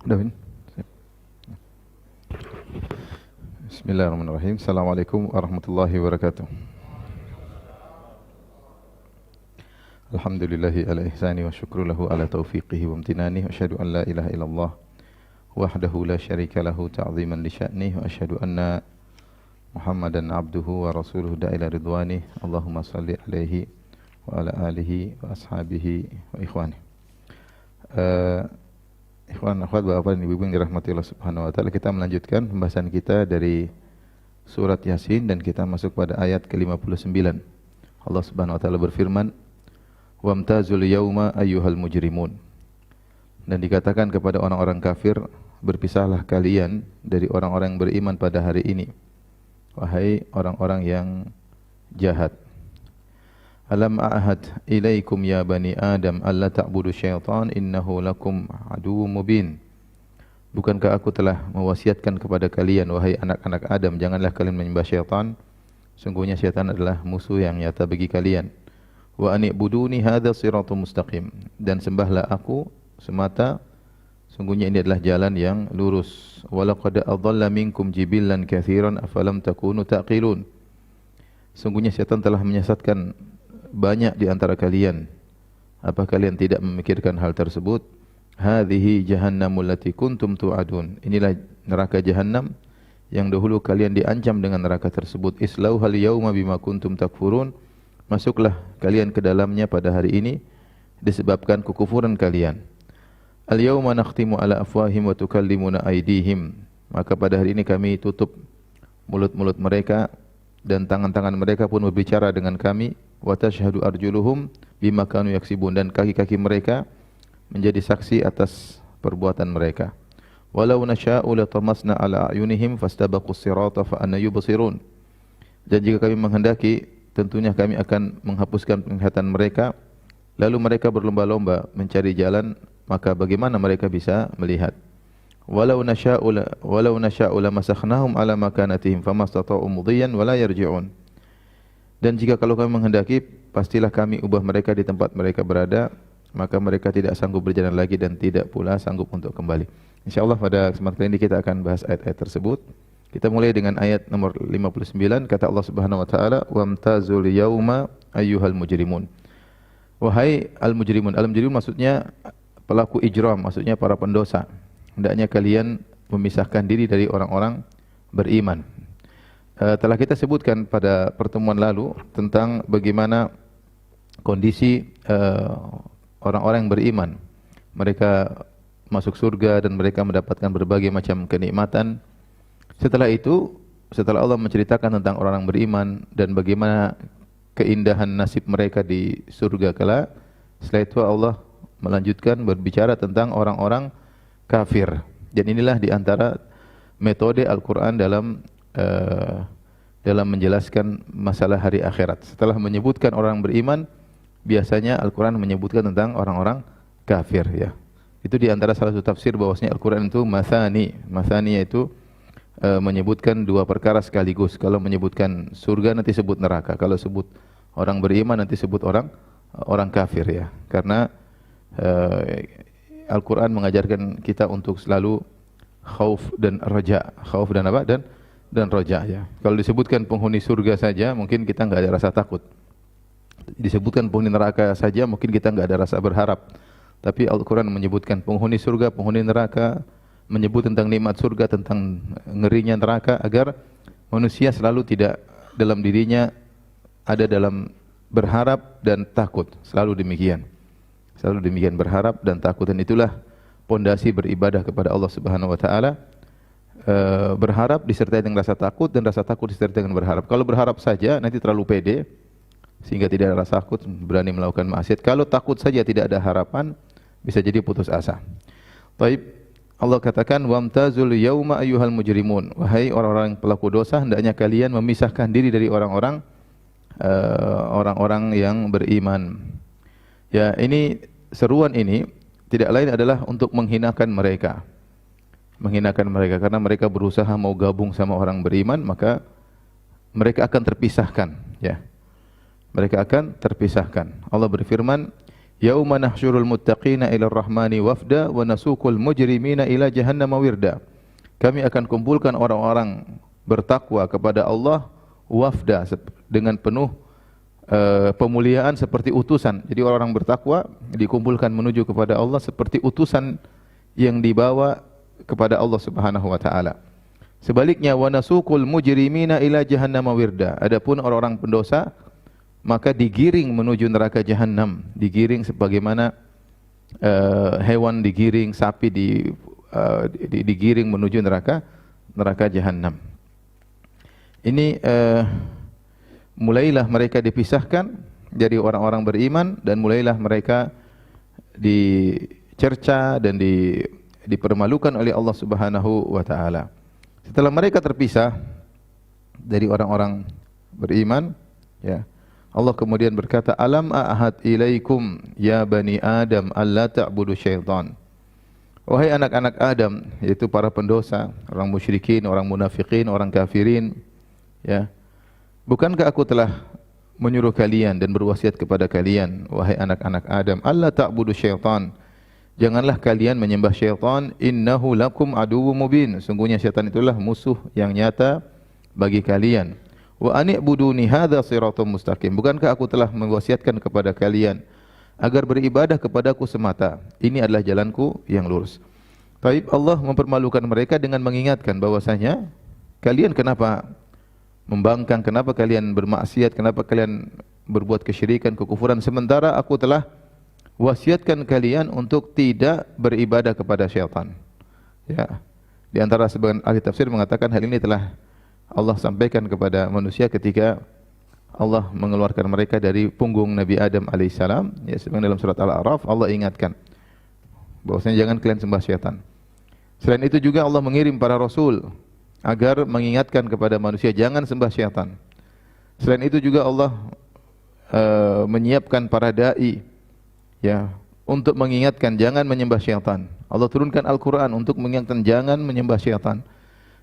Udah, Win? Bismillahirrahmanirrahim. Assalamualaikum warahmatullahi wabarakatuh. Alhamdulillahi ala ihsani wa syukru lahu ala taufiqihi wa amtinani wa asyhadu an la ilaha illallah wahdahu la syarika lahu ta'ziman li sya'nih wa asyhadu anna Muhammadan abduhu wa rasuluhu da'ila ridwanih. Allahumma salli alaihi wa ala alihi wa ashabihi wa ikhwani. Ikhwan, akhwat, bapak dan ibu yang dirahmati Allah Subhanahu wa taala, kita melanjutkan pembahasan kita dari surat Yasin dan kita masuk pada ayat ke-59. Allah Subhanahu wa taala berfirman, "Wamtazul yauma ayyuhal mujrimun." Dan dikatakan kepada orang-orang kafir, berpisahlah kalian dari orang-orang yang beriman pada hari ini, wahai orang-orang yang jahat. Alam a'had ilaikum ya bani Adam alla ta'budu syaitan innahu lakum aduwwum mubin. Bukankah aku telah mewasiatkan kepada kalian wahai anak-anak Adam, janganlah kalian menyembah syaitan, sungguhnya syaitan adalah musuh yang nyata bagi kalian. Wa ani'buduni hadza shirathum mustaqim, dan sembahlah aku semata, sungguhnya ini adalah jalan yang lurus. Wa laqad adalla minkum jibillan katsiran afalam takunu taqilun. Sungguhnya syaitan telah menyesatkan banyak di antara kalian. Apa kalian tidak memikirkan hal tersebut? Hadhihi jahannamul lati kuntum tu'adun. Inilah neraka jahannam yang dahulu kalian diancam dengan neraka tersebut. Islauhal yauma bima kuntum takfurun. Masuklah kalian ke dalamnya pada hari ini disebabkan kekufuran kalian. Al yauma nakhtimu ala afwahim wa tukallimuna aydihim. Maka pada hari ini kami tutup mulut-mulut mereka dan tangan-tangan mereka pun berbicara dengan kami. Wa tashhadu arjuluhum bima kanu yaksibun, dan kaki-kaki mereka menjadi saksi atas perbuatan mereka. Walau nasya'u latamasna ala a'yunihim fastabaqus sirata fa anna yubsirun. Dan jika kami menghendaki, tentunya kami akan menghapuskan penglihatan mereka, lalu mereka berlomba-lomba mencari jalan, maka bagaimana mereka bisa melihat? Walau nasya'u lamasakhnahum ala makanatihim famastata'u mudhiyan wala yarji'un. Dan jika kalau kami menghendaki, pastilah kami ubah mereka di tempat mereka berada, maka mereka tidak sanggup berjalan lagi dan tidak pula sanggup untuk kembali. InsyaAllah pada kesempatan kali ini kita akan bahas ayat-ayat tersebut. Kita mulai dengan ayat nomor 59, kata Allah Subhanahu wa taala, "Wamtazul yauma ayyuhal mujrimun." Wahai al-mujrimun. Al-mujrimun maksudnya pelaku ijram, maksudnya para pendosa. Hendaknya kalian memisahkan diri dari orang-orang beriman. Telah kita sebutkan pada pertemuan lalu tentang bagaimana kondisi orang-orang yang beriman. Mereka masuk surga dan mereka mendapatkan berbagai macam kenikmatan. Setelah itu, setelah Allah menceritakan tentang orang-orang beriman dan bagaimana keindahan nasib mereka di surga kelak, setelah itu Allah melanjutkan berbicara tentang orang-orang kafir. Dan inilah di antara metode Al-Quran dalam menjelaskan masalah hari akhirat. Setelah menyebutkan orang beriman, biasanya Al-Quran menyebutkan tentang orang-orang kafir, ya. Itu di antara salah satu tafsir bahwasanya Al-Quran itu mathani. Mathani yaitu menyebutkan dua perkara sekaligus. Kalau menyebutkan surga nanti sebut neraka. Kalau sebut orang beriman nanti sebut orang kafir, ya. Karena Al-Quran mengajarkan kita untuk selalu khauf dan raja. Khauf dan apa? Dan raja, ya. Kalau disebutkan penghuni surga saja mungkin kita enggak ada rasa takut. Disebutkan penghuni neraka saja mungkin kita enggak ada rasa berharap. Tapi Al-Quran menyebutkan penghuni surga, penghuni neraka, menyebut tentang nikmat surga, tentang ngerinya neraka, agar manusia selalu tidak dalam dirinya ada dalam berharap dan takut. Selalu demikian. Selalu demikian, berharap dan takut. Dan itulah pondasi beribadah kepada Allah Subhanahu wa taala. Berharap disertai dengan rasa takut dan rasa takut disertai dengan berharap. Kalau berharap saja nanti terlalu pede sehingga tidak ada rasa takut, berani melakukan maksiat. Kalau takut saja tidak ada harapan, bisa jadi putus asa. Baik, Allah katakan, "Wamtazul yauma ayyuhal mujrimun." Wahai orang-orang pelaku dosa, hendaknya kalian memisahkan diri dari orang-orang yang beriman. Ya, ini seruan ini tidak lain adalah untuk menghinakan mereka. Menghinakan mereka karena mereka berusaha mau gabung sama orang beriman, maka mereka akan terpisahkan, ya. Mereka akan terpisahkan. Allah berfirman, Yauma nahsyurul muttaqina ila rahmani wafda wa nasuqul mujrimina ila jahannam wirda. Kami akan kumpulkan orang-orang bertakwa kepada Allah wafda, dengan penuh pemuliaan seperti utusan. Jadi orang-orang bertakwa dikumpulkan menuju kepada Allah seperti utusan yang dibawa kepada Allah Subhanahu wa taala. Sebaliknya wa nasuqul mujrimina ila jahannam wirda. Adapun orang-orang pendosa maka digiring menuju neraka jahanam, digiring sebagaimana hewan digiring, sapi digiring menuju neraka jahanam. Ini mulailah mereka dipisahkan dari orang-orang beriman dan mulailah mereka dicerca dan dipermalukan oleh Allah Subhanahu wa taala. Setelah mereka terpisah dari orang-orang beriman, ya, Allah kemudian berkata, "Alam a'had ilaikum ya bani Adam alla ta'budu syaitan." Wahai anak-anak Adam, yaitu para pendosa, orang musyrikin, orang munafikin, orang kafirin, ya. Bukankah aku telah menyuruh kalian dan berwasiat kepada kalian, wahai anak-anak Adam, alla ta'budu syaitan. Janganlah kalian menyembah syaitan, innahu lakum aduwwum mubin. Sungguhnya syaitan itulah musuh yang nyata bagi kalian. Wa ani'buduni hadza shirathum mustaqim. Bukankah aku telah mewasiatkan kepada kalian agar beribadah kepadaku semata. Ini adalah jalanku yang lurus. Taib, Allah mempermalukan mereka dengan mengingatkan bahwasanya kalian kenapa membangkang, kenapa kalian bermaksiat, kenapa kalian berbuat kesyirikan, kekufuran, sementara aku telah wasiatkan kalian untuk tidak beribadah kepada syaitan. Ya. Di antara sebagian ahli tafsir mengatakan hal ini telah Allah sampaikan kepada manusia ketika Allah mengeluarkan mereka dari punggung Nabi Adam alaihissalam. Ya, sebagaimana dalam surat Al-A'raf Allah ingatkan bahwasanya jangan kalian sembah syaitan. Selain itu juga Allah mengirim para rasul agar mengingatkan kepada manusia jangan sembah syaitan. Selain itu juga Allah menyiapkan para dai, ya, untuk mengingatkan jangan menyembah syaitan. Allah turunkan Al-Quran untuk mengingatkan jangan menyembah syaitan.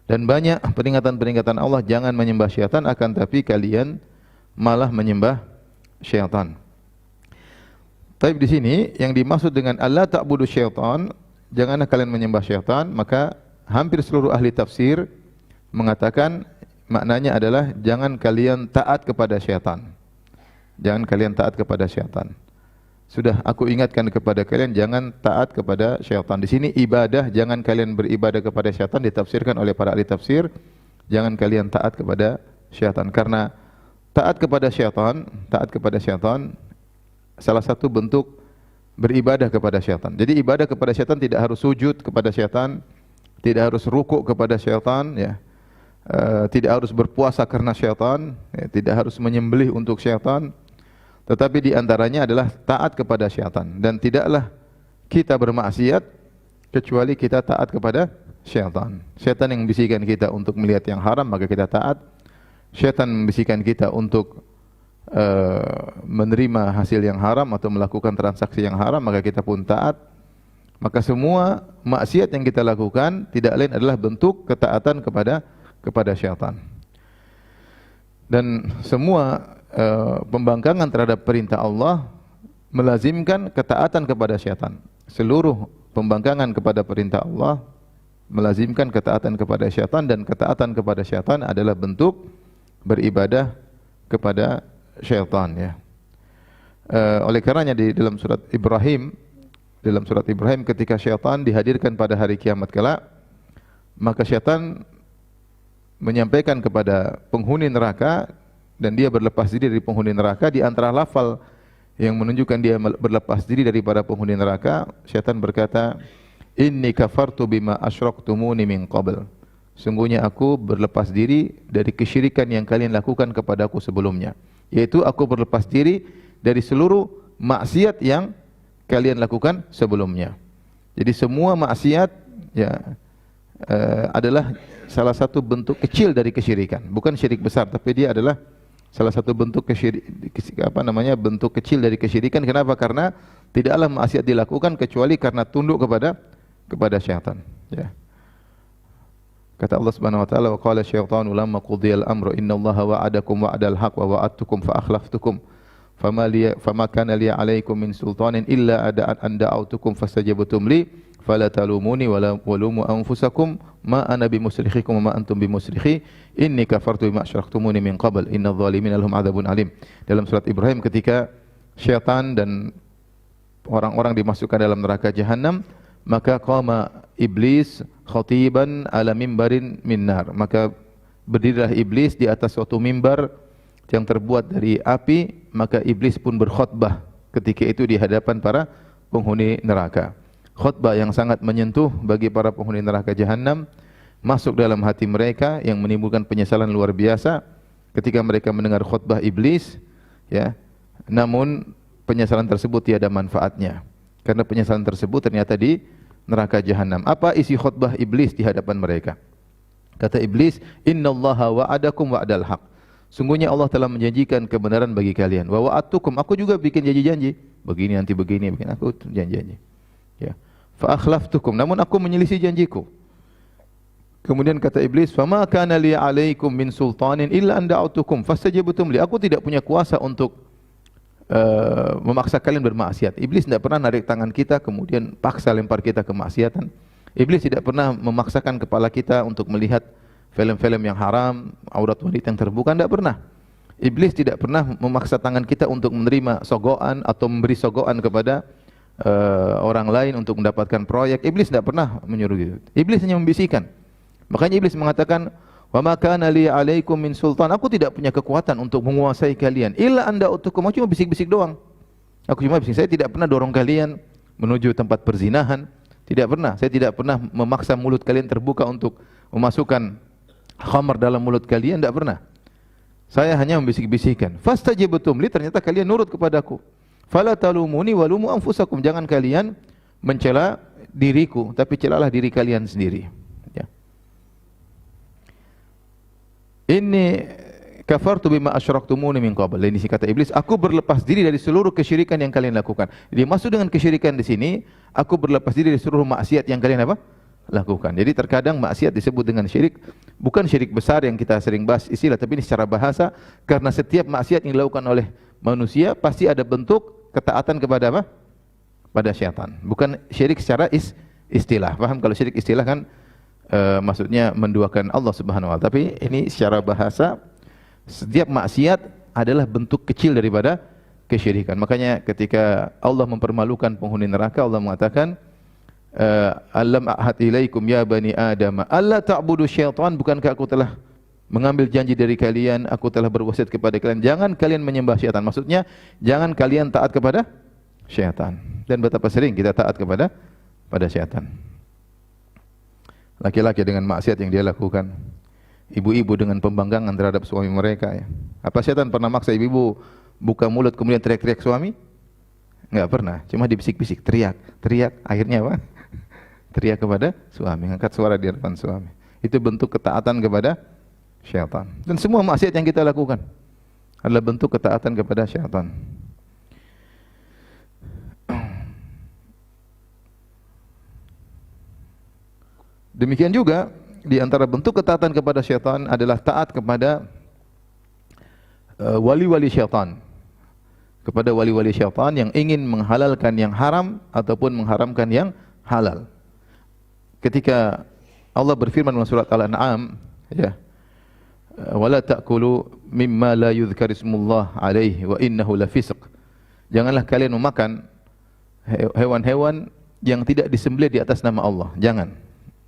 Dan banyak peringatan-peringatan Allah jangan menyembah syaitan, akan tapi kalian malah menyembah syaitan. Tapi di sini yang dimaksud dengan Allah ta'budu syaitan, janganlah kalian menyembah syaitan, maka hampir seluruh ahli tafsir mengatakan maknanya adalah jangan kalian taat kepada syaitan. Jangan kalian taat kepada syaitan. Sudah aku ingatkan kepada kalian jangan taat kepada syaitan. Di sini ibadah, jangan kalian beribadah kepada syaitan, ditafsirkan oleh para ahli tafsir jangan kalian taat kepada syaitan, karena taat kepada syaitan salah satu bentuk beribadah kepada syaitan. Jadi ibadah kepada syaitan tidak harus sujud kepada syaitan, tidak harus rukuk kepada syaitan, ya. Tidak harus berpuasa karena syaitan, ya. Tidak harus menyembelih untuk syaitan. Tetapi di antaranya adalah taat kepada syaitan, dan tidaklah kita bermaksiat kecuali kita taat kepada syaitan. Syaitan yang membisikkan kita untuk melihat yang haram, maka kita taat. Syaitan membisikkan kita untuk menerima hasil yang haram atau melakukan transaksi yang haram, maka kita pun taat. Maka semua maksiat yang kita lakukan tidak lain adalah bentuk ketaatan kepada syaitan. Dan semua pembangkangan terhadap perintah Allah melazimkan ketaatan kepada syaitan. Seluruh pembangkangan kepada perintah Allah melazimkan ketaatan kepada syaitan, dan ketaatan kepada syaitan adalah bentuk beribadah kepada syaitan, ya. Oleh karenanya di dalam surat Ibrahim ketika syaitan dihadirkan pada hari kiamat kelak, maka syaitan menyampaikan kepada penghuni neraka, dan dia berlepas diri dari penghuni neraka. Di antara lafal yang menunjukkan dia berlepas diri dari para penghuni neraka, syaitan berkata, "Inni kafartu bima asyraktumuni min qabl." Sungguhnya aku berlepas diri dari kesyirikan yang kalian lakukan kepadaku sebelumnya. Yaitu aku berlepas diri dari seluruh maksiat yang kalian lakukan sebelumnya. Jadi semua maksiat, ya, adalah salah satu bentuk kecil dari kesyirikan. Bukan syirik besar, tapi dia adalah salah satu bentuk bentuk kecil dari kesyirikan. Kenapa? Karena tidaklah maksiat dilakukan kecuali karena tunduk kepada syaitan, ya. Kata Allah Subhanahu wa taala, "Wa qala syaitanu lamma qudiyal amru innallaha wa'adakum wa'dal haqq wa wa'adtukum fa akhlaftukum fama kana li 'alaikum min sultanin illa an da'awtukum fastajabtum li fala talumuni wala walumu anfusakum ma ana bimusrikhikum wa ma antum bimusrikhi inni kafartu bima asyraktumuni min qabl innadh dhalimina lahum 'adzabun alim. Dalam surat Ibrahim ketika syaitan dan orang-orang dimasukkan dalam neraka jahanam, maka qama iblis khatiban ala mimbarin min nar, maka berdirilah iblis di atas suatu mimbar yang terbuat dari api, maka iblis pun berkhutbah ketika itu di hadapan para penghuni neraka. Khutbah yang sangat menyentuh bagi para penghuni neraka jahanam, masuk dalam hati mereka yang menimbulkan penyesalan luar biasa ketika mereka mendengar khutbah iblis, ya. Namun penyesalan tersebut tiada manfaatnya, karena penyesalan tersebut ternyata di neraka jahanam. Apa isi khutbah iblis di hadapan mereka? Kata iblis, innallaha wa'adakum wa'dal haq. Sungguhnya Allah telah menjanjikan kebenaran bagi kalian. Wa wa'adtukum, aku juga bikin janji-janji. Begini nanti begini, aku janji-janji. Ya. Fa akhlaftukum, namun aku menyelisih janjiku. Kemudian kata iblis, fama kana li 'alaikum min sultanin illa an da'awtukum fastajabtum li. Aku tidak punya kuasa untuk memaksa kalian bermaksiat. Iblis tidak pernah narik tangan kita kemudian paksa lempar kita ke maksiatan. Iblis tidak pernah memaksakan kepala kita untuk melihat film-film yang haram, aurat wanita yang terbuka, tidak pernah. Iblis tidak pernah memaksa tangan kita untuk menerima sogokan atau memberi sogokan kepada orang lain untuk mendapatkan proyek. Iblis tidak pernah menyuruh gitu. Iblis hanya membisikkan. Makanya iblis mengatakan, wa ma kana li 'alaikum min sultan. Aku tidak punya kekuatan untuk menguasai kalian. Illa anda utukum. Aku cuma bisik-bisik doang. Aku cuma bisik. Saya tidak pernah dorong kalian menuju tempat perzinahan. Tidak pernah. Saya tidak pernah memaksa mulut kalian terbuka untuk memasukkan khamar dalam mulut kalian. Tidak pernah. Saya hanya membisik-bisikkan. Fastajabtum li, ternyata kalian nurut kepadaku. Fala talumuni walumu anfusakum. Jangan kalian mencela diriku, tapi celalah diri kalian sendiri. Ini kafartu bima asyraktumuni min qabl. Ini kata iblis, aku berlepas diri dari seluruh kesyirikan yang kalian lakukan. Jadi maksud dengan kesyirikan di sini, aku berlepas diri dari seluruh maksiat yang kalian apa? Lakukan. Jadi terkadang maksiat disebut dengan syirik, bukan syirik besar yang kita sering bahas istilah, tapi ini secara bahasa, karena setiap maksiat yang dilakukan oleh manusia pasti ada bentuk ketaatan kepada apa? Pada syaitan. Bukan syirik secara istilah. Paham kalau syirik istilah kan maksudnya menduakan Allah Subhanahu wa taala. Tapi ini secara bahasa, setiap maksiat adalah bentuk kecil daripada kesyirikan. Makanya ketika Allah mempermalukan penghuni neraka, Allah mengatakan, alam ahad ilaikum ya bani adam alla ta'budu syaitan. Bukankah aku telah mengambil janji dari kalian, aku telah berwasiat kepada kalian, jangan kalian menyembah syaitan. Maksudnya jangan kalian taat kepada syaitan. Dan betapa sering kita taat kepada syaitan. Laki-laki dengan maksiat yang dia lakukan, ibu-ibu dengan pembanggangan terhadap suami mereka, ya. Apa syaitan pernah maksa ibu-ibu buka mulut kemudian teriak-teriak suami? Enggak pernah, cuma dibisik-bisik, teriak, akhirnya apa? Teriak kepada suami, angkat suara di hadapan suami. Itu bentuk ketaatan kepada syaitan. Dan semua maksiat yang kita lakukan adalah bentuk ketaatan kepada syaitan. Demikian juga di antara bentuk ketaatan kepada syaitan adalah taat kepada wali-wali syaitan. Kepada wali-wali syaitan yang ingin menghalalkan yang haram ataupun mengharamkan yang halal. Ketika Allah berfirman dalam surat Al-An'am, ya, wala ta'kulu mimma la yuzkar ismullah alaihi wa innahu lafisq. Janganlah kalian memakan hewan-hewan yang tidak disembelih di atas nama Allah. Jangan.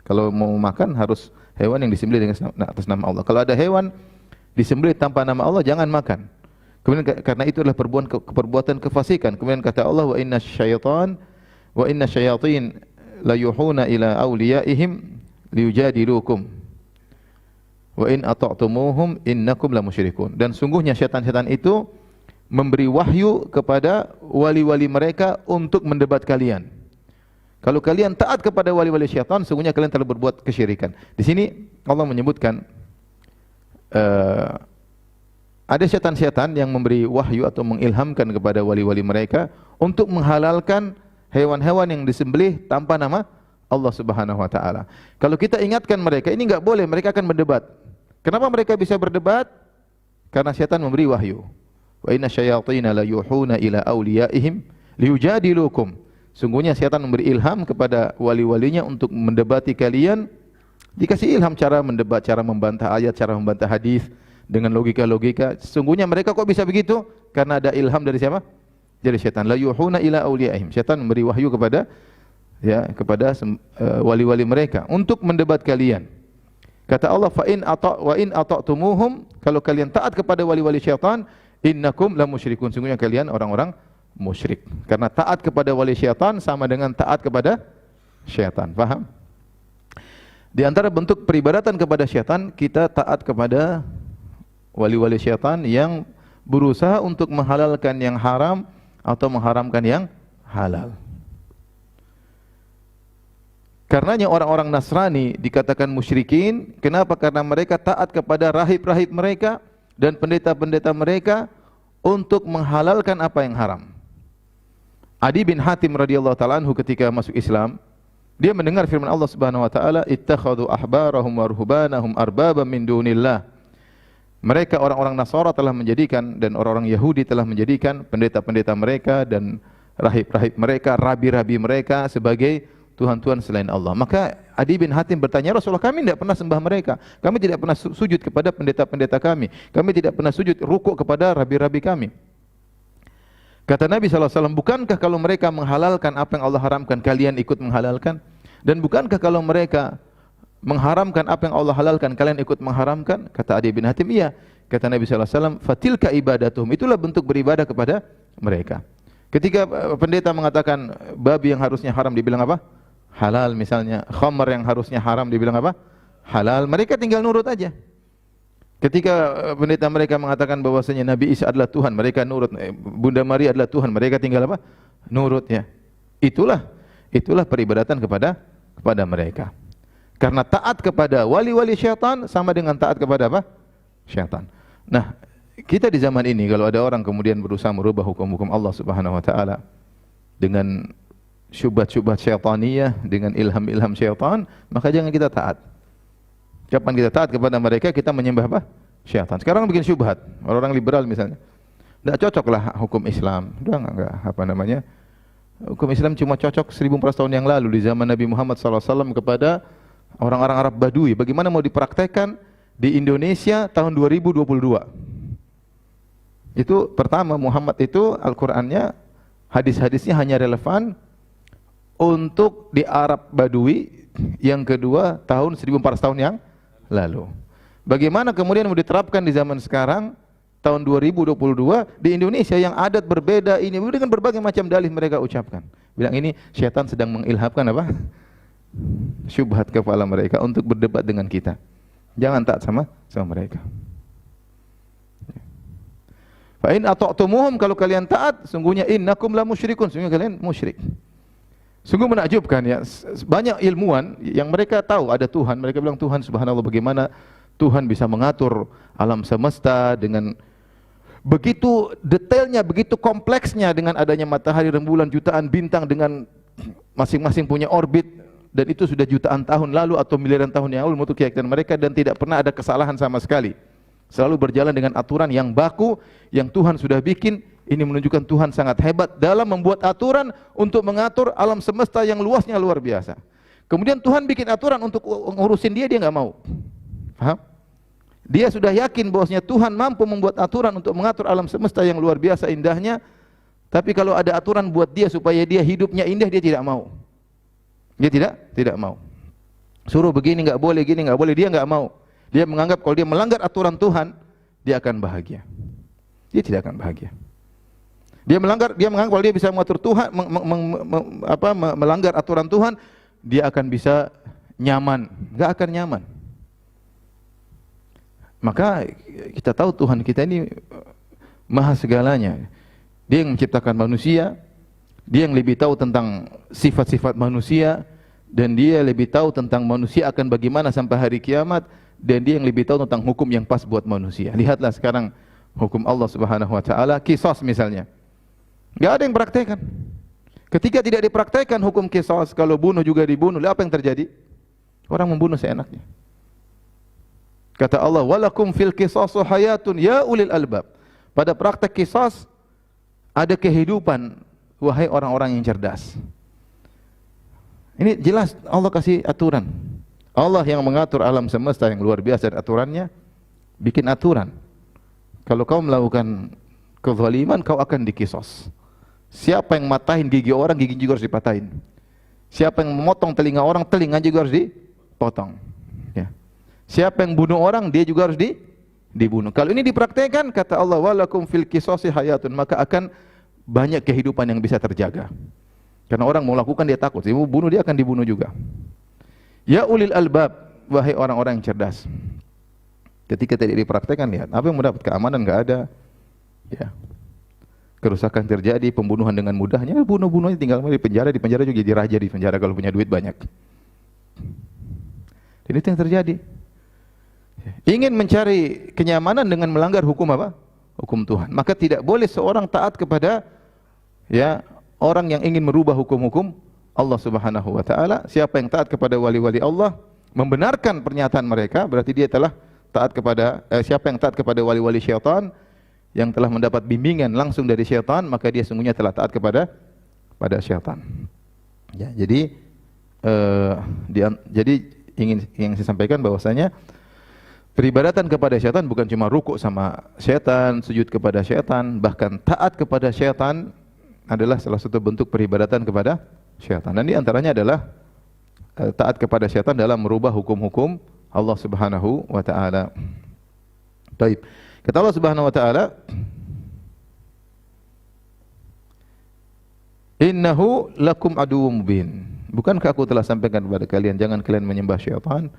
Kalau mau makan harus hewan yang disembelih dengan atas nama Allah. Kalau ada hewan disembelih tanpa nama Allah, jangan makan. Kemudian karena itu adalah perbuatan kefasikan. Kemudian kata Allah, wa inna syayatin la yuhuna ila awliyaihim liyujadilukum wa in ata'tumuhum innakum la musyrikun. Dan sungguhnya syaitan-syaitan itu memberi wahyu kepada wali-wali mereka untuk mendebat kalian. Kalau kalian taat kepada wali-wali syaitan, sungguhnya kalian telah berbuat kesyirikan. Di sini Allah menyebutkan ada syaitan-syaitan yang memberi wahyu atau mengilhamkan kepada wali-wali mereka untuk menghalalkan hewan-hewan yang disembelih tanpa nama Allah Subhanahu wa taala. Kalau kita ingatkan mereka, ini enggak boleh, mereka akan berdebat. Kenapa mereka bisa berdebat? Karena syaitan memberi wahyu. Wa inna syayatina la yuhuna ila awliyaihim liyujadilukum. Sungguhnya syaitan memberi ilham kepada wali-walinya untuk mendebati kalian. Dikasih ilham cara mendebat, cara membantah ayat, cara membantah hadis dengan logika-logika. Sungguhnya mereka kok bisa begitu? Karena ada ilham dari siapa? Dari syaitan. La yuhuna ila awliyaihim. Syaitan memberi wahyu kepada wali-wali mereka untuk mendebat kalian. Kata Allah, fa in ata'tumuhum, kalau kalian taat kepada wali-wali syaitan, innakum la musyrikun. Sungguhnya kalian orang-orang musyrik. Karena taat kepada wali syaitan sama dengan taat kepada syaitan. Paham? Di antara bentuk peribadatan kepada syaitan, kita taat kepada wali-wali syaitan yang berusaha untuk menghalalkan yang haram atau mengharamkan yang halal. Karenanya orang-orang Nasrani dikatakan musyrikin. Kenapa? Karena mereka taat kepada rahib-rahib mereka dan pendeta-pendeta mereka untuk menghalalkan apa yang haram. Adi bin Hatim radhiyallahu ta'ala anhu ketika masuk Islam, dia mendengar firman Allah Subhanahu wa taala, ittakhadhu ahbarahum wa ruhbanahum arbaba min dunillah. Mereka orang-orang Nasara telah menjadikan dan orang-orang Yahudi telah menjadikan pendeta-pendeta mereka dan rahib-rahib mereka, rabi-rabi mereka sebagai tuhan-tuhan selain Allah. Maka Adi bin Hatim bertanya, Rasulullah, kami tidak pernah sembah mereka. Kami tidak pernah sujud kepada pendeta-pendeta kami. Kami tidak pernah sujud rukuk kepada rabi-rabi kami. Kata Nabi SAW, bukankah kalau mereka menghalalkan apa yang Allah haramkan, kalian ikut menghalalkan? Dan bukankah kalau mereka mengharamkan apa yang Allah halalkan, kalian ikut mengharamkan? Kata Adi bin Hatim, iya. Kata Nabi SAW, fatilka ibadatuhum, itulah bentuk beribadah kepada mereka. Ketika pendeta mengatakan babi yang harusnya haram, dibilang apa? Halal misalnya. Khamar yang harusnya haram, dibilang apa? Halal. Mereka tinggal nurut aja. Ketika pendeta mereka mengatakan bahwasanya Nabi Isa adalah Tuhan, mereka nurut. Bunda Maria adalah Tuhan, mereka tinggal apa? Nurut, ya. Itulah peribadatan kepada mereka. Karena taat kepada wali-wali syaitan sama dengan taat kepada apa? Syaitan. Nah, kita di zaman ini kalau ada orang kemudian berusaha merubah hukum-hukum Allah Subhanahu wa taala dengan syubhat-syubhat syaitaniyah, dengan ilham-ilham syaitan, maka jangan kita taat. Kapan kita taat kepada mereka, kita menyembah apa? Syaitan. Sekarang bikin syubhat, orang-orang liberal misalnya. Tidak cocoklah hukum Islam. Udah enggak apa namanya? Hukum Islam cuma cocok 1400 tahun yang lalu di zaman Nabi Muhammad SAW kepada orang-orang Arab Badui. Bagaimana mau dipraktekkan di Indonesia tahun 2022? Itu pertama, Muhammad itu Al-Qur'annya, hadis-hadisnya hanya relevan untuk di Arab Badui. Yang kedua, tahun 1400 tahun yang lalu. Bagaimana kemudian mau diterapkan di zaman sekarang tahun 2022 di Indonesia yang adat berbeda ini dengan berbagai macam dalih mereka ucapkan. Bilang ini syaitan sedang mengilhamkan apa? Syubhat kepala mereka untuk berdebat dengan kita. Jangan taat sama mereka. Fa in ata'tumuhum, kalau kalian taat, sungguhnya innakum la musyrikun, sungguhnya kalian musyrik. Sungguh menakjubkan, ya. Banyak ilmuwan yang mereka tahu ada Tuhan, mereka bilang Tuhan, subhanallah, bagaimana Tuhan bisa mengatur alam semesta dengan begitu detailnya, begitu kompleksnya, dengan adanya matahari, rembulan, jutaan bintang dengan masing-masing punya orbit, dan itu sudah jutaan tahun lalu atau miliaran tahun yang lalu menurut keyakinan mereka, dan tidak pernah ada kesalahan sama sekali. Selalu berjalan dengan aturan yang baku yang Tuhan sudah bikin. Ini menunjukkan Tuhan sangat hebat dalam membuat aturan untuk mengatur alam semesta yang luasnya luar biasa. Kemudian Tuhan bikin aturan untuk ngurusin dia nggak mau. Paham? Dia sudah yakin bahwasanya Tuhan mampu membuat aturan untuk mengatur alam semesta yang luar biasa indahnya. Tapi kalau ada aturan buat dia supaya dia hidupnya indah, dia tidak mau. Dia tidak mau. Suruh begini nggak boleh, gini nggak boleh, dia nggak mau. Dia menganggap kalau dia melanggar aturan Tuhan, dia akan bahagia. Dia tidak akan bahagia. Dia menganggap kalau dia bisa mengatur Tuhan, melanggar aturan Tuhan, dia akan bisa nyaman. Enggak akan nyaman. Maka kita tahu Tuhan kita ini maha segalanya. Dia yang menciptakan manusia, dia yang lebih tahu tentang sifat-sifat manusia, dan dia lebih tahu tentang manusia akan bagaimana sampai hari kiamat, dan dia yang lebih tahu tentang hukum yang pas buat manusia. Lihatlah sekarang hukum Allah Subhanahu wa taala, qisas misalnya. Enggak ada yang praktekkan. Ketika tidak dipraktekkan hukum qisas, kalau bunuh juga dibunuh, apa yang terjadi? Orang membunuh seenaknya. Kata Allah, walakum fil qisasu hayatun ya ulil albab. Pada praktek qisas ada kehidupan, wahai orang-orang yang cerdas. Ini jelas Allah kasih aturan. Allah yang mengatur alam semesta yang luar biasa dan aturannya bikin aturan. Kalau kau melakukan kezaliman, kau akan dikisos. Siapa yang matahin gigi orang, gigi juga harus dipatahin. Siapa yang memotong telinga orang, telinga juga harus dipotong. Ya. Siapa yang bunuh orang, dia juga harus dibunuh. Kalau ini dipraktekkan, kata Allah, walakum fil qisasi hayatun, maka akan banyak kehidupan yang bisa terjaga. Karena orang mau lakukan dia takut, dia mau bunuh dia akan dibunuh juga. Ya ulil albab, wahai orang-orang yang cerdas. Ketika tidak dipraktekkan, lihat apa yang mendapat keamanan enggak ada. Ya. Kerusakan terjadi, pembunuhan dengan mudahnya, bunuh-bunuhnya tinggal di penjara juga jadi raja di penjara kalau punya duit banyak. Dan itu yang terjadi. Ingin mencari kenyamanan dengan melanggar hukum apa? Hukum Tuhan. Maka tidak boleh seorang taat kepada orang yang ingin merubah hukum-hukum Allah Subhanahu wa taala. Siapa yang taat kepada wali-wali Allah, membenarkan pernyataan mereka, berarti dia telah taat kepada siapa yang taat kepada wali-wali syaitan yang telah mendapat bimbingan langsung dari syaitan, maka dia sungguhnya telah taat kepada syaitan. Ya, jadi ingin saya sampaikan bahwasanya peribadatan kepada syaitan bukan cuma rukuk sama syaitan, sujud kepada syaitan, bahkan taat kepada syaitan adalah salah satu bentuk peribadatan kepada syaitan. Dan di antaranya adalah taat kepada syaitan dalam merubah hukum-hukum Allah Subhanahu wa taala. Baik. Kata Allah Subhanahu wa taala, "Innahu lakum aduwwum mubin." Bukankah aku telah sampaikan kepada kalian jangan kalian menyembah syaitan?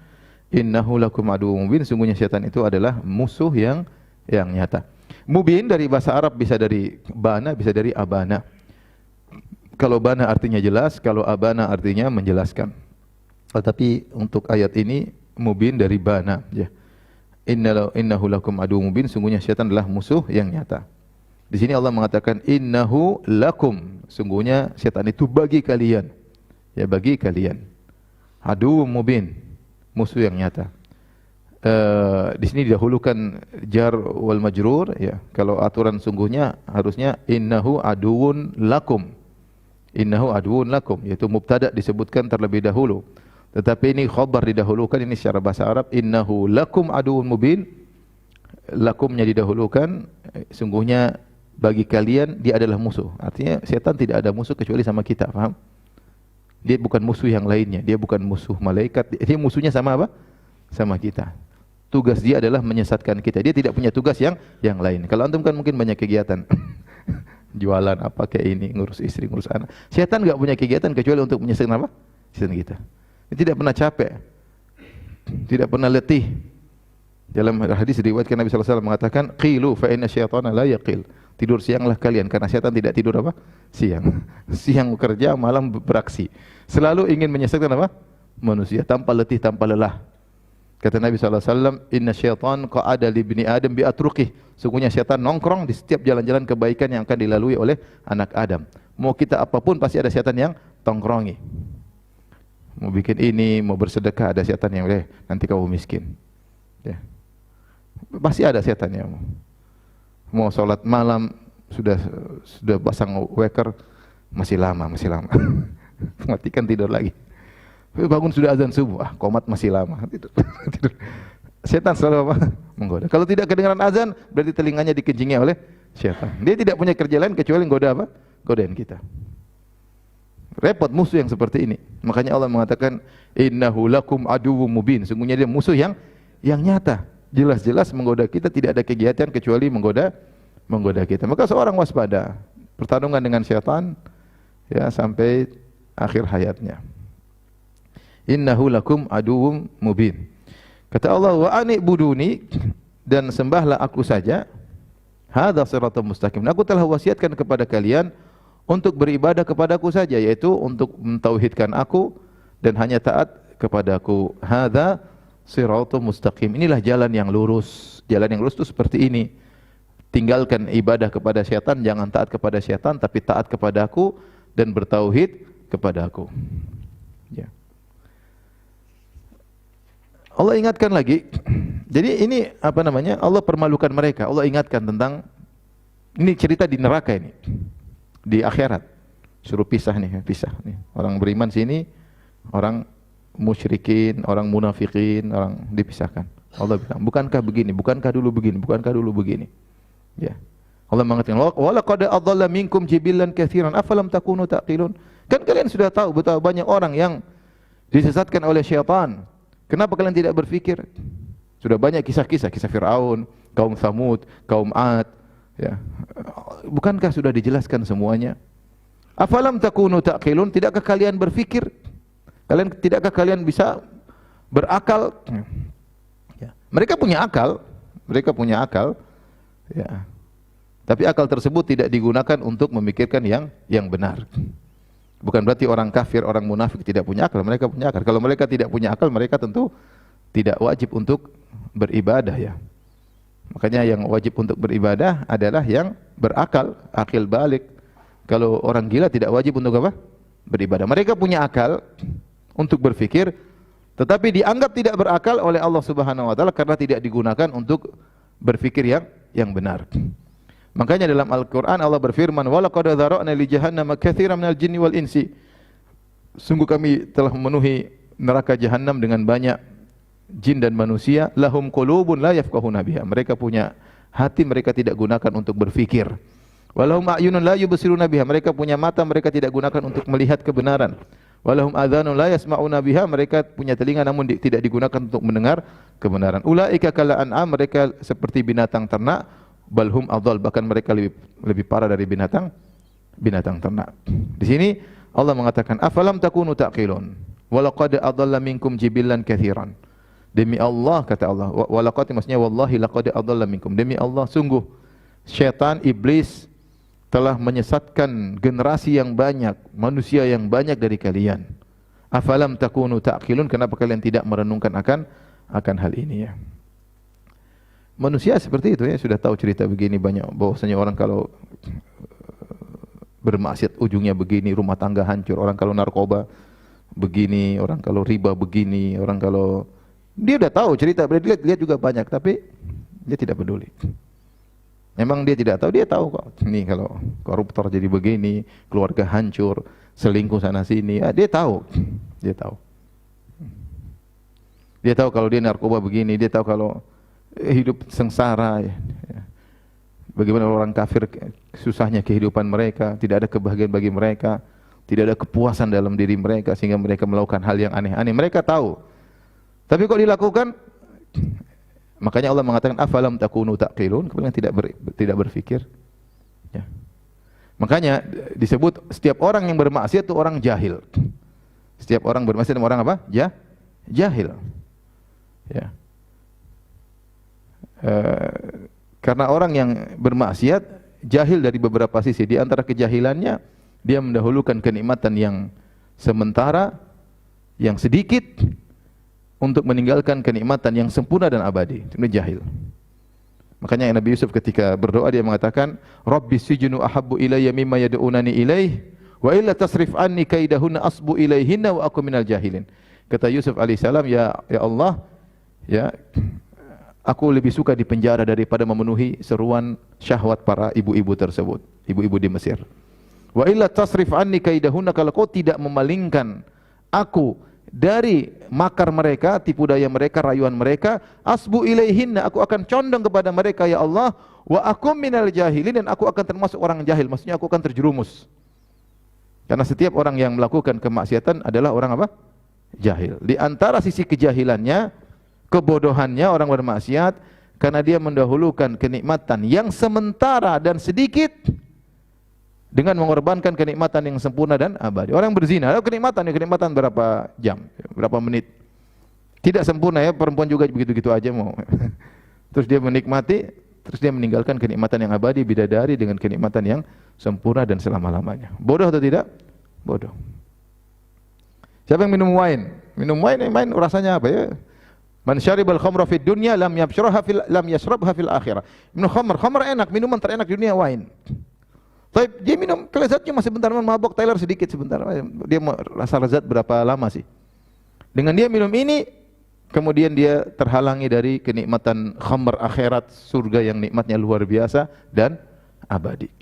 Innahu lakum aduwwum mubin, sungguhnya syaitan itu adalah musuh yang nyata. Mubin dari bahasa Arab bisa dari bana, bisa dari abana. Kalau bana artinya jelas, kalau abana artinya menjelaskan. Tetapi untuk ayat ini mubin dari bana, ya. Innahu lakum aduwwum mubin, sungguhnya syaitan adalah musuh yang nyata. Di sini Allah mengatakan innahu lakum, sungguhnya syaitan itu bagi kalian. Ya, bagi kalian. Aduwwum mubin, musuh yang nyata. Di sini didahulukan jar wal majrur, ya. Kalau aturan sungguhnya harusnya innahu aduwwun lakum. Innahu aduwwun lakum, yaitu mubtada disebutkan terlebih dahulu. Tetapi ini khabar didahulukan, ini secara bahasa Arab, innahu lakum aduwwun mubin. Lakumnya didahulukan, sungguhnya bagi kalian dia adalah musuh. Artinya setan tidak ada musuh kecuali sama kita, paham? Dia bukan musuh yang lainnya, dia bukan musuh malaikat, dia musuhnya sama apa? Sama kita. Tugas dia adalah menyesatkan kita. Dia tidak punya tugas yang lain. Kalau antum kan mungkin banyak kegiatan. Jualan apa kayak ini, ngurus istri, ngurus anak. Setan enggak punya kegiatan kecuali untuk menyesatkan apa? Setan kita. Dia tidak pernah capek. Tidak pernah letih. Dalam hadis diriwayatkan Nabi sallallahu alaihi wasallam mengatakan, "Qilu fa inna syaitana la yaqil." Tidur sianglah kalian karena setan tidak tidur apa? Siang. Siang bekerja, malam beraksi. Selalu ingin menyesatkan apa? Manusia tanpa letih, tanpa lelah. Kata Nabi sallallahu alaihi wasallam, "Inna syaitan qa'ada li ibni Adam bi atruqih." Sungguhnya syaitan nongkrong di setiap jalan-jalan kebaikan yang akan dilalui oleh anak Adam. Mau kita apapun pasti ada syaitan yang tongkrongi. Mau bikin ini, mau bersedekah ada syaitan yang nanti kamu miskin. Ya. Pasti ada setan yang mau sholat malam sudah pasang weker masih lama. Matikan tidur lagi. Bangun sudah azan subuh, qomat masih lama. Tidur. Setan selalu apa? Menggoda. Kalau tidak kedengaran azan, berarti telinganya dikencingi oleh setan. Dia tidak punya kerja lain kecuali menggoda apa? Godain kita. Repot musuh yang seperti ini. Makanya Allah mengatakan innahu lakum aduwwum mubin. Sungguhnya dia musuh yang nyata. Jelas-jelas menggoda kita, tidak ada kegiatan kecuali menggoda kita. Maka seorang waspada pertarungan dengan syaitan ya sampai akhir hayatnya. Innahu lakum aduwwum mubin. Kata Allah, wa anibuduni, dan sembahlah aku saja. Hadza shiratal mustaqim. Aku telah wasiatkan kepada kalian untuk beribadah kepadaku saja, yaitu untuk mentauhidkan aku dan hanya taat kepadaku. Hadza shiratal mustaqim. Inilah jalan yang lurus. Jalan yang lurus itu seperti ini. Tinggalkan ibadah kepada syaitan, jangan taat kepada syaitan, tapi taat kepadaku dan bertauhid kepadaku. Ya. Allah ingatkan lagi. Jadi ini Allah permalukan mereka. Allah ingatkan tentang Ini cerita di neraka ini. Di akhirat. Suruh pisah nih, pisah nih. Orang beriman sini, orang musyrikin, orang munafikin, orang dipisahkan. Allah bilang, bukankah begini, bukankah dulu begini, bukankah dulu begini. Ya. Allah mengatakan, "Walaqad adalla minkum jibillan katsiran, afalam takunu taqilun?" Kan kalian sudah tahu betapa banyak orang yang disesatkan oleh syaitan. Kenapa kalian tidak berpikir? Sudah banyak kisah-kisah, kisah Firaun, kaum Tsamud, kaum Ad, ya. Bukankah sudah dijelaskan semuanya? Afalam takunu taqilun? Tidakkah kalian berpikir? Tidakkah kalian bisa berakal? Ya. Mereka punya akal, ya. Tapi akal tersebut tidak digunakan untuk memikirkan yang benar. Bukan berarti orang kafir, orang munafik tidak punya akal, mereka punya akal. Kalau mereka tidak punya akal, mereka tentu tidak wajib untuk beribadah, ya. Makanya yang wajib untuk beribadah adalah yang berakal, akil balik. Kalau orang gila tidak wajib untuk apa? Beribadah. Mereka punya akal untuk berpikir, tetapi dianggap tidak berakal oleh Allah Subhanahu wa taala karena tidak digunakan untuk berpikir yang benar. Makanya dalam Al-Qur'an Allah berfirman, "Wa laqad dzara'na li jahannama katsiran minal jinni wal insi." Sungguh kami telah memenuhi neraka jahanam dengan banyak jin dan manusia, lahum qulubun la yafqahuna biha. Mereka punya hati, mereka tidak gunakan untuk berfikir. Walahum a'yunun la yubsiruna biha. Mereka punya mata, mereka tidak gunakan untuk melihat kebenaran. Walahum adhanun la yasma'una biha. Mereka punya telinga namun tidak digunakan untuk mendengar kebenaran. Ulaika kal an'am. Mereka seperti binatang ternak. Balhum adhal, bahkan mereka lebih parah dari binatang ternak. Di sini Allah mengatakan, afalam takunu taqilun walaqad adalla minkum jibillan katsiran. Demi Allah, kata Allah, walaqad maksudnya wallahi laqad adalla minkum. Demi Allah, sungguh syaitan iblis telah menyesatkan generasi yang banyak, manusia yang banyak dari kalian. Afalam takunu taqilun, kenapa kalian tidak merenungkan akan hal ini, ya. Manusia seperti itu, ya, sudah tahu cerita begini banyak, bahwasanya orang kalau bermaksiat ujungnya begini, rumah tangga hancur. Orang kalau narkoba begini, orang kalau riba begini, orang kalau dia udah tahu cerita, lihat juga banyak, tapi dia tidak peduli. Memang dia tidak tahu, dia tahu kok. Ini kalau koruptor jadi begini, keluarga hancur, selingkuh sana sini, ya, dia tahu. Dia tahu kalau dia narkoba begini, dia tahu kalau hidup sengsara, ya. Bagaimana orang kafir susahnya kehidupan mereka, tidak ada kebahagiaan bagi mereka, tidak ada kepuasan dalam diri mereka sehingga mereka melakukan hal yang aneh-aneh. Mereka tahu. Tapi kok dilakukan? Makanya Allah mengatakan afalam takunu taqilun, kalian tidak berpikir. Ya. Makanya disebut setiap orang yang bermaksiat itu orang jahil. Setiap orang bermaksiat itu orang apa? Jahil. Ya. Karena orang yang bermaksiat jahil dari beberapa sisi. Di antara kejahilannya, dia mendahulukan kenikmatan yang sementara, yang sedikit, untuk meninggalkan kenikmatan yang sempurna dan abadi. Itu jahil. Makanya Nabi Yusuf ketika berdoa dia mengatakan, Rabbi sijnu ahabbu ilayya mimma yad'unani ilaih, wa illa tasrif anni kaidahunna asbu ilaihinna wa aku minal jahilin. Kata Yusuf alaihissalam, ya Allah, ya, aku lebih suka di penjara daripada memenuhi seruan syahwat para ibu-ibu tersebut, ibu-ibu di Mesir. Wa illa tasrif anni kaidahunna, kalau kau tidak memalingkan aku dari makar mereka, tipu daya mereka, rayuan mereka, asbu ilaihinna, aku akan condong kepada mereka, ya Allah, wa akum minal jahilin, dan aku akan termasuk orang jahil, maksudnya aku akan terjerumus. Karena setiap orang yang melakukan kemaksiatan adalah orang apa? Jahil. Di antara sisi kejahilannya, kebodohannya orang bermaksiat, karena dia mendahulukan kenikmatan yang sementara dan sedikit dengan mengorbankan kenikmatan yang sempurna dan abadi. Orang berzina, kenikmatan berapa jam, berapa menit. Tidak sempurna, ya, perempuan juga begitu-gitu aja mau. Terus dia menikmati, terus dia meninggalkan kenikmatan yang abadi, bidadari dengan kenikmatan yang sempurna dan selama-lamanya. Bodoh atau tidak? Bodoh. Siapa yang minum wine? Minum wine rasanya apa, ya? Man syaribal khamra fid dunya lam yashrabha fil akhirah. Minum khamr enak, minuman terenak di dunia wine. Tapi dia minum kelezatnya masih sebentar, mabok Tyler sedikit sebentar. Dia mau rasa lezat berapa lama sih? Dengan dia minum ini, kemudian dia terhalangi dari kenikmatan khamr akhirat, surga yang nikmatnya luar biasa, dan abadi.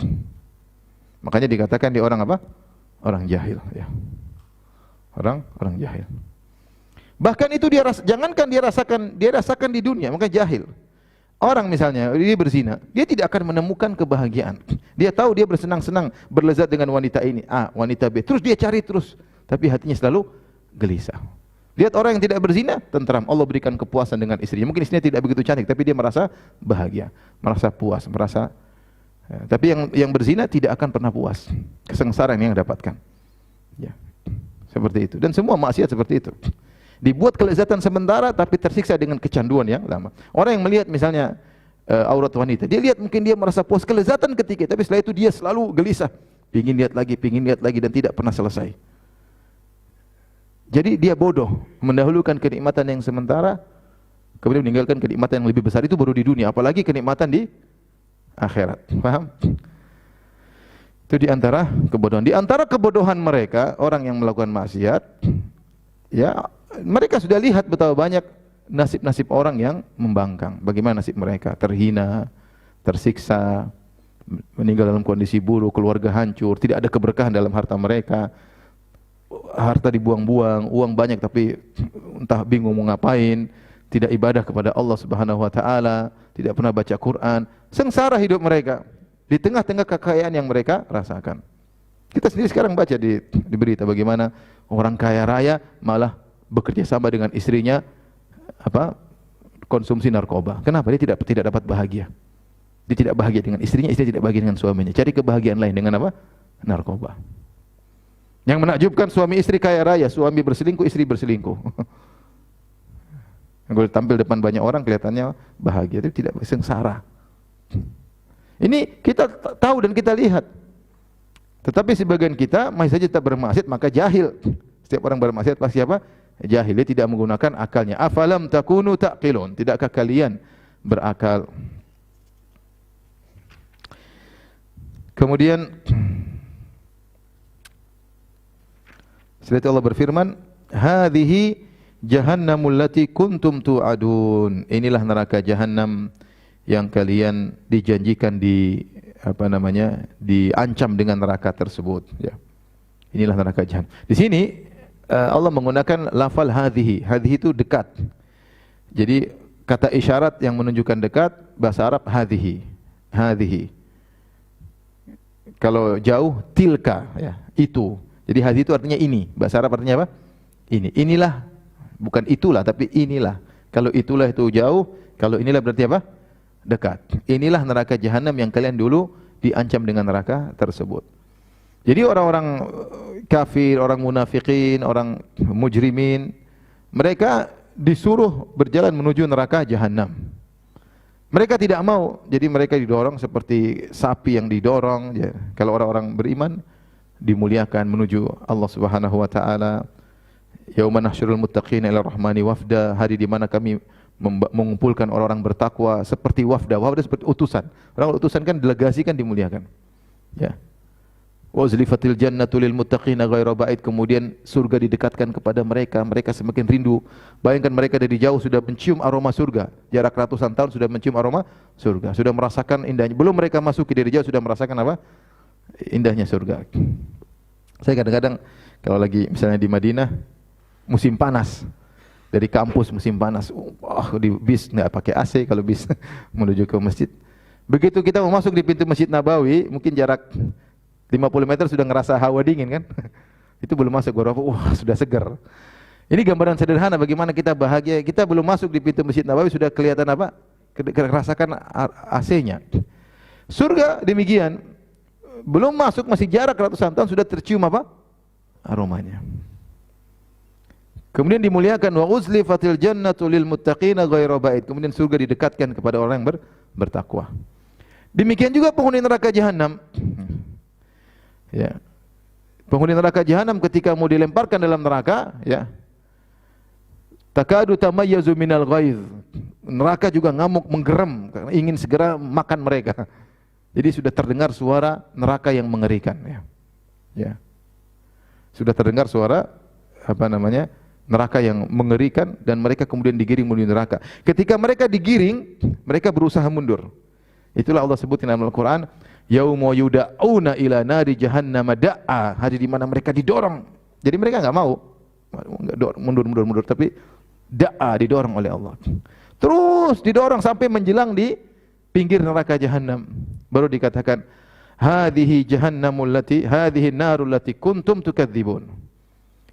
Makanya dikatakan dia orang apa? Orang jahil, ya. Orang jahil. Bahkan itu jangankan dia rasakan di dunia, maka jahil. Orang misalnya dia berzina, dia tidak akan menemukan kebahagiaan. Dia tahu dia bersenang-senang, berlezat dengan wanita ini, A, wanita B. Terus dia cari terus, tapi hatinya selalu gelisah. Lihat orang yang tidak berzina, tentram. Allah berikan kepuasan dengan istrinya. Mungkin istrinya tidak begitu cantik, tapi dia merasa bahagia, merasa puas, merasa. Tapi yang berzina tidak akan pernah puas. Kesengsaraan yang dapatkan. Ya, seperti itu. Dan semua maksiat seperti itu. Dibuat kelezatan sementara, tapi tersiksa dengan kecanduan yang lama. Orang yang melihat misalnya aurat wanita, dia lihat mungkin dia merasa puas kelezatan ketika, tapi setelah itu dia selalu gelisah, pingin lihat lagi dan tidak pernah selesai. Jadi dia bodoh, mendahulukan kenikmatan yang sementara, kemudian meninggalkan kenikmatan yang lebih besar. Itu baru di dunia, apalagi kenikmatan di akhirat. Paham? Itu di antara kebodohan. Di antara kebodohan mereka, orang yang melakukan maksiat, ya, mereka sudah lihat betapa banyak nasib-nasib orang yang membangkang. Bagaimana nasib mereka? Terhina, tersiksa, meninggal dalam kondisi buruk, keluarga hancur, tidak ada keberkahan dalam harta mereka. Harta dibuang-buang, uang banyak tapi entah bingung mau ngapain, tidak ibadah kepada Allah Subhanahu wa taala, tidak pernah baca Quran, sengsara hidup mereka di tengah-tengah kekayaan yang mereka rasakan. Kita sendiri sekarang baca di berita bagaimana orang kaya raya malah bekerja sama dengan istrinya konsumsi narkoba. Kenapa? Dia tidak dapat bahagia. Dia tidak bahagia dengan istrinya, istri tidak bahagia dengan suaminya. Cari kebahagiaan lain dengan apa? Narkoba. Yang menakjubkan, suami istri kaya raya, suami berselingkuh, istri berselingkuh. Kalau tampil depan banyak orang kelihatannya bahagia, tapi tidak, sengsara. Ini kita tahu dan kita lihat. Tetapi sebagian kita masih saja tetap bermaksiat, maka jahil. Setiap orang bermaksiat pasti apa? Jahil, dia tidak menggunakan akalnya. Afalam takunu taqilun? Tidakkah kalian berakal? Kemudian setelah itu Allah berfirman, hadhihi jahannamul lati kuntum tu'adun. Inilah neraka jahanam yang kalian dijanjikan diancam dengan neraka tersebut, ya. Inilah neraka jahanam. Di sini Allah menggunakan lafal hadhihi. Hadhihi itu dekat. Jadi kata isyarat yang menunjukkan dekat bahasa Arab hadhihi. Hadhihi. Kalau jauh tilka, ya, itu. Jadi hadhihi itu artinya ini. Bahasa Arab artinya apa? Ini. Inilah, bukan itulah tapi inilah. Kalau itulah itu jauh, kalau inilah berarti apa? Dekat. Inilah neraka jahanam yang kalian dulu diancam dengan neraka tersebut. Jadi orang-orang kafir, orang munafikin, orang mujrimin, mereka disuruh berjalan menuju neraka jahanam. Mereka tidak mau, jadi mereka didorong seperti sapi yang didorong. Ya. Kalau orang-orang beriman dimuliakan menuju Allah Subhanahu wa taala. Yauma nahsyurul muttaqina ila rahmani wafda, hari di mana kami mengumpulkan orang-orang bertakwa seperti wafda. Wafda seperti utusan. Orang utusan kan delegasi kan dimuliakan. Ya. Wa uzlifatil jannatu lil muttaqina ghairu ba'id, kemudian surga didekatkan kepada mereka, mereka semakin rindu. Bayangkan mereka dari jauh sudah mencium aroma surga, jarak ratusan tahun sudah mencium aroma surga, sudah merasakan indahnya. Belum mereka masuki, dari jauh sudah merasakan apa? Indahnya surga. Saya kadang-kadang kalau lagi misalnya di Madinah musim panas, dari kampus musim panas, di bis nggak pakai AC kalau bis menuju ke masjid. Begitu kita mau masuk di pintu Masjid Nabawi, mungkin jarak 50 meter sudah ngerasa hawa dingin kan? Itu belum masuk gua, wah sudah segar. Ini gambaran sederhana bagaimana kita bahagia. Kita belum masuk di pintu Masjid Nabawi sudah kelihatan apa? Rasakan AC-nya. Surga demikian. Belum masuk masih jarak ratusan tahun sudah tercium apa? Aromanya. Kemudian dimuliakan, wa uzlifatil jannatu lil muttaqina ghairu ba'id. Kemudian surga didekatkan kepada orang yang bertakwa. Demikian juga penghuni neraka jahanam. Ya. Penghuni neraka jahanam ketika mau dilemparkan dalam neraka, ya. Takadu tamayyazu minal ghaiz. Neraka juga ngamuk menggeram karena ingin segera makan mereka. Jadi sudah terdengar suara neraka yang mengerikan, ya. Ya. Sudah terdengar suara neraka yang mengerikan dan mereka kemudian digiring menuju neraka. Ketika mereka digiring, mereka berusaha mundur. Itulah Allah sebut dalam Al-Qur'an, Yauma yuda'una ila nari jahannam da'a, hari di mana mereka didorong. Jadi mereka enggak mau. Mundur, tapi da'a, didorong oleh Allah. Terus didorong sampai menjelang di pinggir neraka jahanam. Baru dikatakan, hadhihi jahannamul lati, hadhihi narul lati kuntum tukadzibun.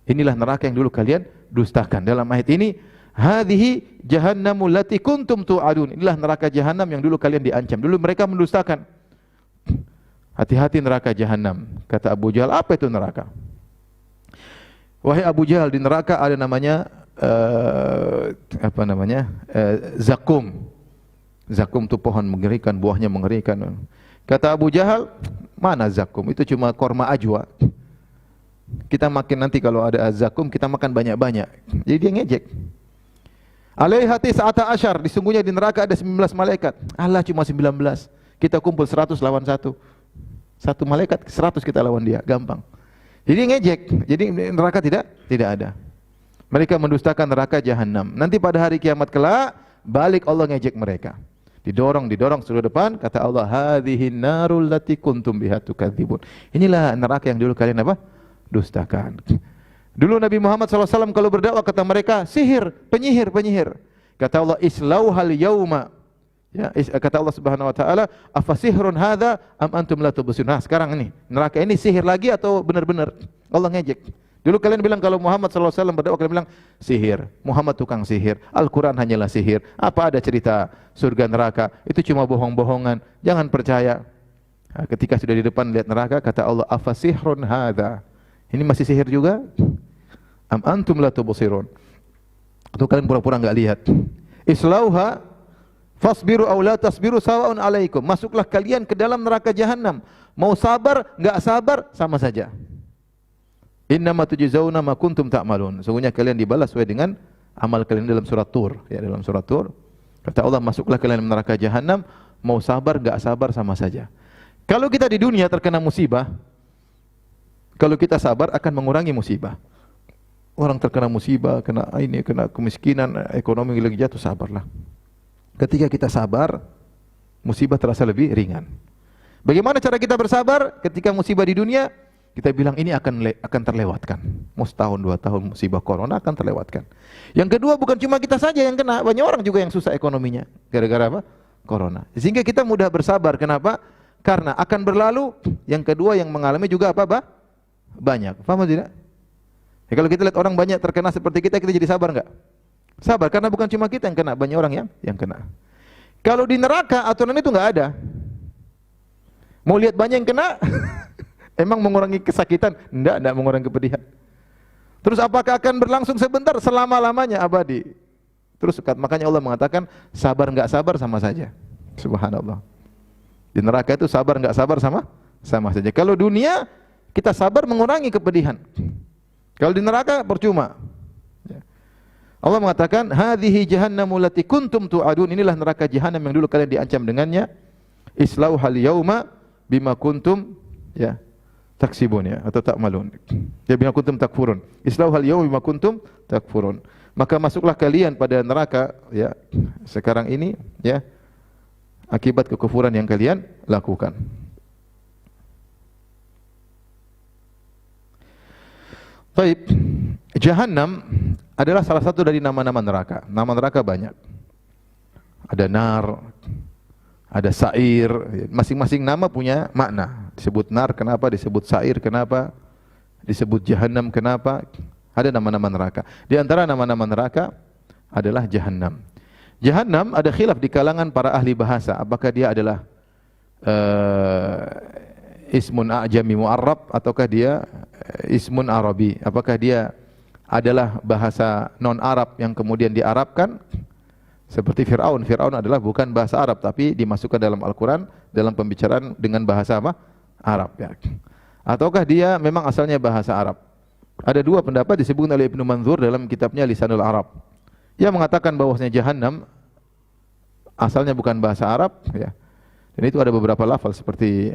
Inilah neraka yang dulu kalian dustakan. Dalam ayat ini, hadhihi jahannamul lati kuntum tu'adun. Inilah neraka jahanam yang dulu kalian diancam. Dulu mereka mendustakan. Hati-hati neraka jahanam. Kata Abu Jahal, apa itu neraka? Wahai Abu Jahal, di neraka ada namanya zakum. Zakum itu pohon mengerikan, buahnya mengerikan. Kata Abu Jahal, mana zakum? Itu cuma korma ajwa. Kita makin nanti kalau ada zakum, kita makan banyak-banyak. Jadi dia ngejek. Alaiha tis'ata asyar, disungguhnya di neraka ada 19 malaikat. Allah cuma 19. Kita kumpul 100 lawan 1. Satu malaikat 100 kita lawan dia, gampang. Jadi ngejek. Jadi neraka tidak ada. Mereka mendustakan neraka jahanam. Nanti pada hari kiamat kelak, balik Allah ngejek mereka. Didorong seluruh depan, kata Allah, hadhihi narul lati kuntum biha tukadzibun. Inilah neraka yang dulu kalian apa? Dustakan. Dulu Nabi Muhammad SAW kalau berdakwah kata mereka, sihir, penyihir. Kata Allah, islauhal yauma. Ya, kata Allah Subhanahu wa taala, afasihrun hadza am antum la tubsirun. Nah, sekarang ini, neraka ini sihir lagi atau benar-benar? Allah ngejek. Dulu kalian bilang kalau Muhammad SAW berdakwah, kalian bilang sihir, Muhammad tukang sihir, Al-Quran hanyalah sihir, apa ada cerita surga neraka, itu cuma bohong-bohongan, jangan percaya. Nah, ketika sudah di depan lihat neraka, kata Allah, afasihrun hadza. Ini masih sihir juga? Am antum la tubsirun. Atau kalian pura-pura enggak lihat. Islauha fasbiru aw la tasbiru sawa'un alaikum. Masuklah kalian ke dalam neraka jahanam. Mau sabar, enggak sabar, sama saja. Innama tujzauna ma kuntum ta'malun. Sesungguhnya kalian dibalas sesuai dengan amal kalian dalam surat Tur, ya, dalam surat Tur. Kata Allah, masuklah kalian ke neraka jahanam, mau sabar enggak sabar sama saja. Kalau kita di dunia terkena musibah, kalau kita sabar akan mengurangi musibah. Orang terkena musibah, kena kemiskinan, ekonomi lagi jatuh, sabarlah. Ketika kita sabar, musibah terasa lebih ringan. Bagaimana cara kita bersabar ketika musibah di dunia? Kita bilang ini akan terlewatkan. Mau setahun, 2 tahun musibah corona akan terlewatkan. Yang kedua, bukan cuma kita saja yang kena, banyak orang juga yang susah ekonominya. Gara-gara apa? Corona. Sehingga kita mudah bersabar. Kenapa? Karena akan berlalu. Yang kedua yang mengalami juga apa? Banyak. Paham tidak? Ya, kalau kita lihat orang banyak terkena seperti kita jadi sabar enggak? Sabar, karena bukan cuma kita yang kena, banyak orang yang kena. Kalau di neraka aturan itu enggak ada. Mau lihat banyak yang kena? Emang mengurangi kesakitan? Enggak mengurangi kepedihan. Terus apakah akan berlangsung sebentar? Selama-lamanya abadi. Terus makanya Allah mengatakan sabar enggak sabar sama saja. Subhanallah. Di neraka itu sabar enggak sabar sama saja. Kalau dunia kita sabar mengurangi kepedihan. Kalau di neraka percuma. Allah mengatakan, hadhihi jahannamul lati kuntum tu'adun. Inilah neraka jahanam yang dulu kalian diancam dengannya. Islauhal yauma bima kuntum taksibun, atau ta'malun. Ya, bima kuntum takfurun. Islauhal yauma bima kuntum takfurun. Maka masuklah kalian pada neraka sekarang ini akibat kekufuran yang kalian lakukan. Baik, Jahannam adalah salah satu dari nama-nama neraka. Nama neraka banyak. Ada nar, ada sa'ir. Masing-masing nama punya makna. Disebut nar kenapa, disebut sa'ir kenapa, disebut Jahannam kenapa. Ada nama-nama neraka. Di antara nama-nama neraka adalah Jahannam. Jahannam ada khilaf di kalangan para ahli bahasa. Apakah dia adalah ismun a'jami mu'arrab ataukah dia ismun arabi? Apakah dia adalah bahasa non-Arab yang kemudian diarabkan? Seperti Fir'aun. Fir'aun adalah bukan bahasa Arab tapi dimasukkan dalam Al-Quran dalam pembicaraan dengan bahasa apa? Arab. Ataukah dia memang asalnya bahasa Arab? Ada dua pendapat disebutkan oleh Ibnu Manzur dalam kitabnya Lisanul Arab. Dia mengatakan bahwasanya Jahannam asalnya bukan bahasa Arab, Dan itu ada beberapa lafal seperti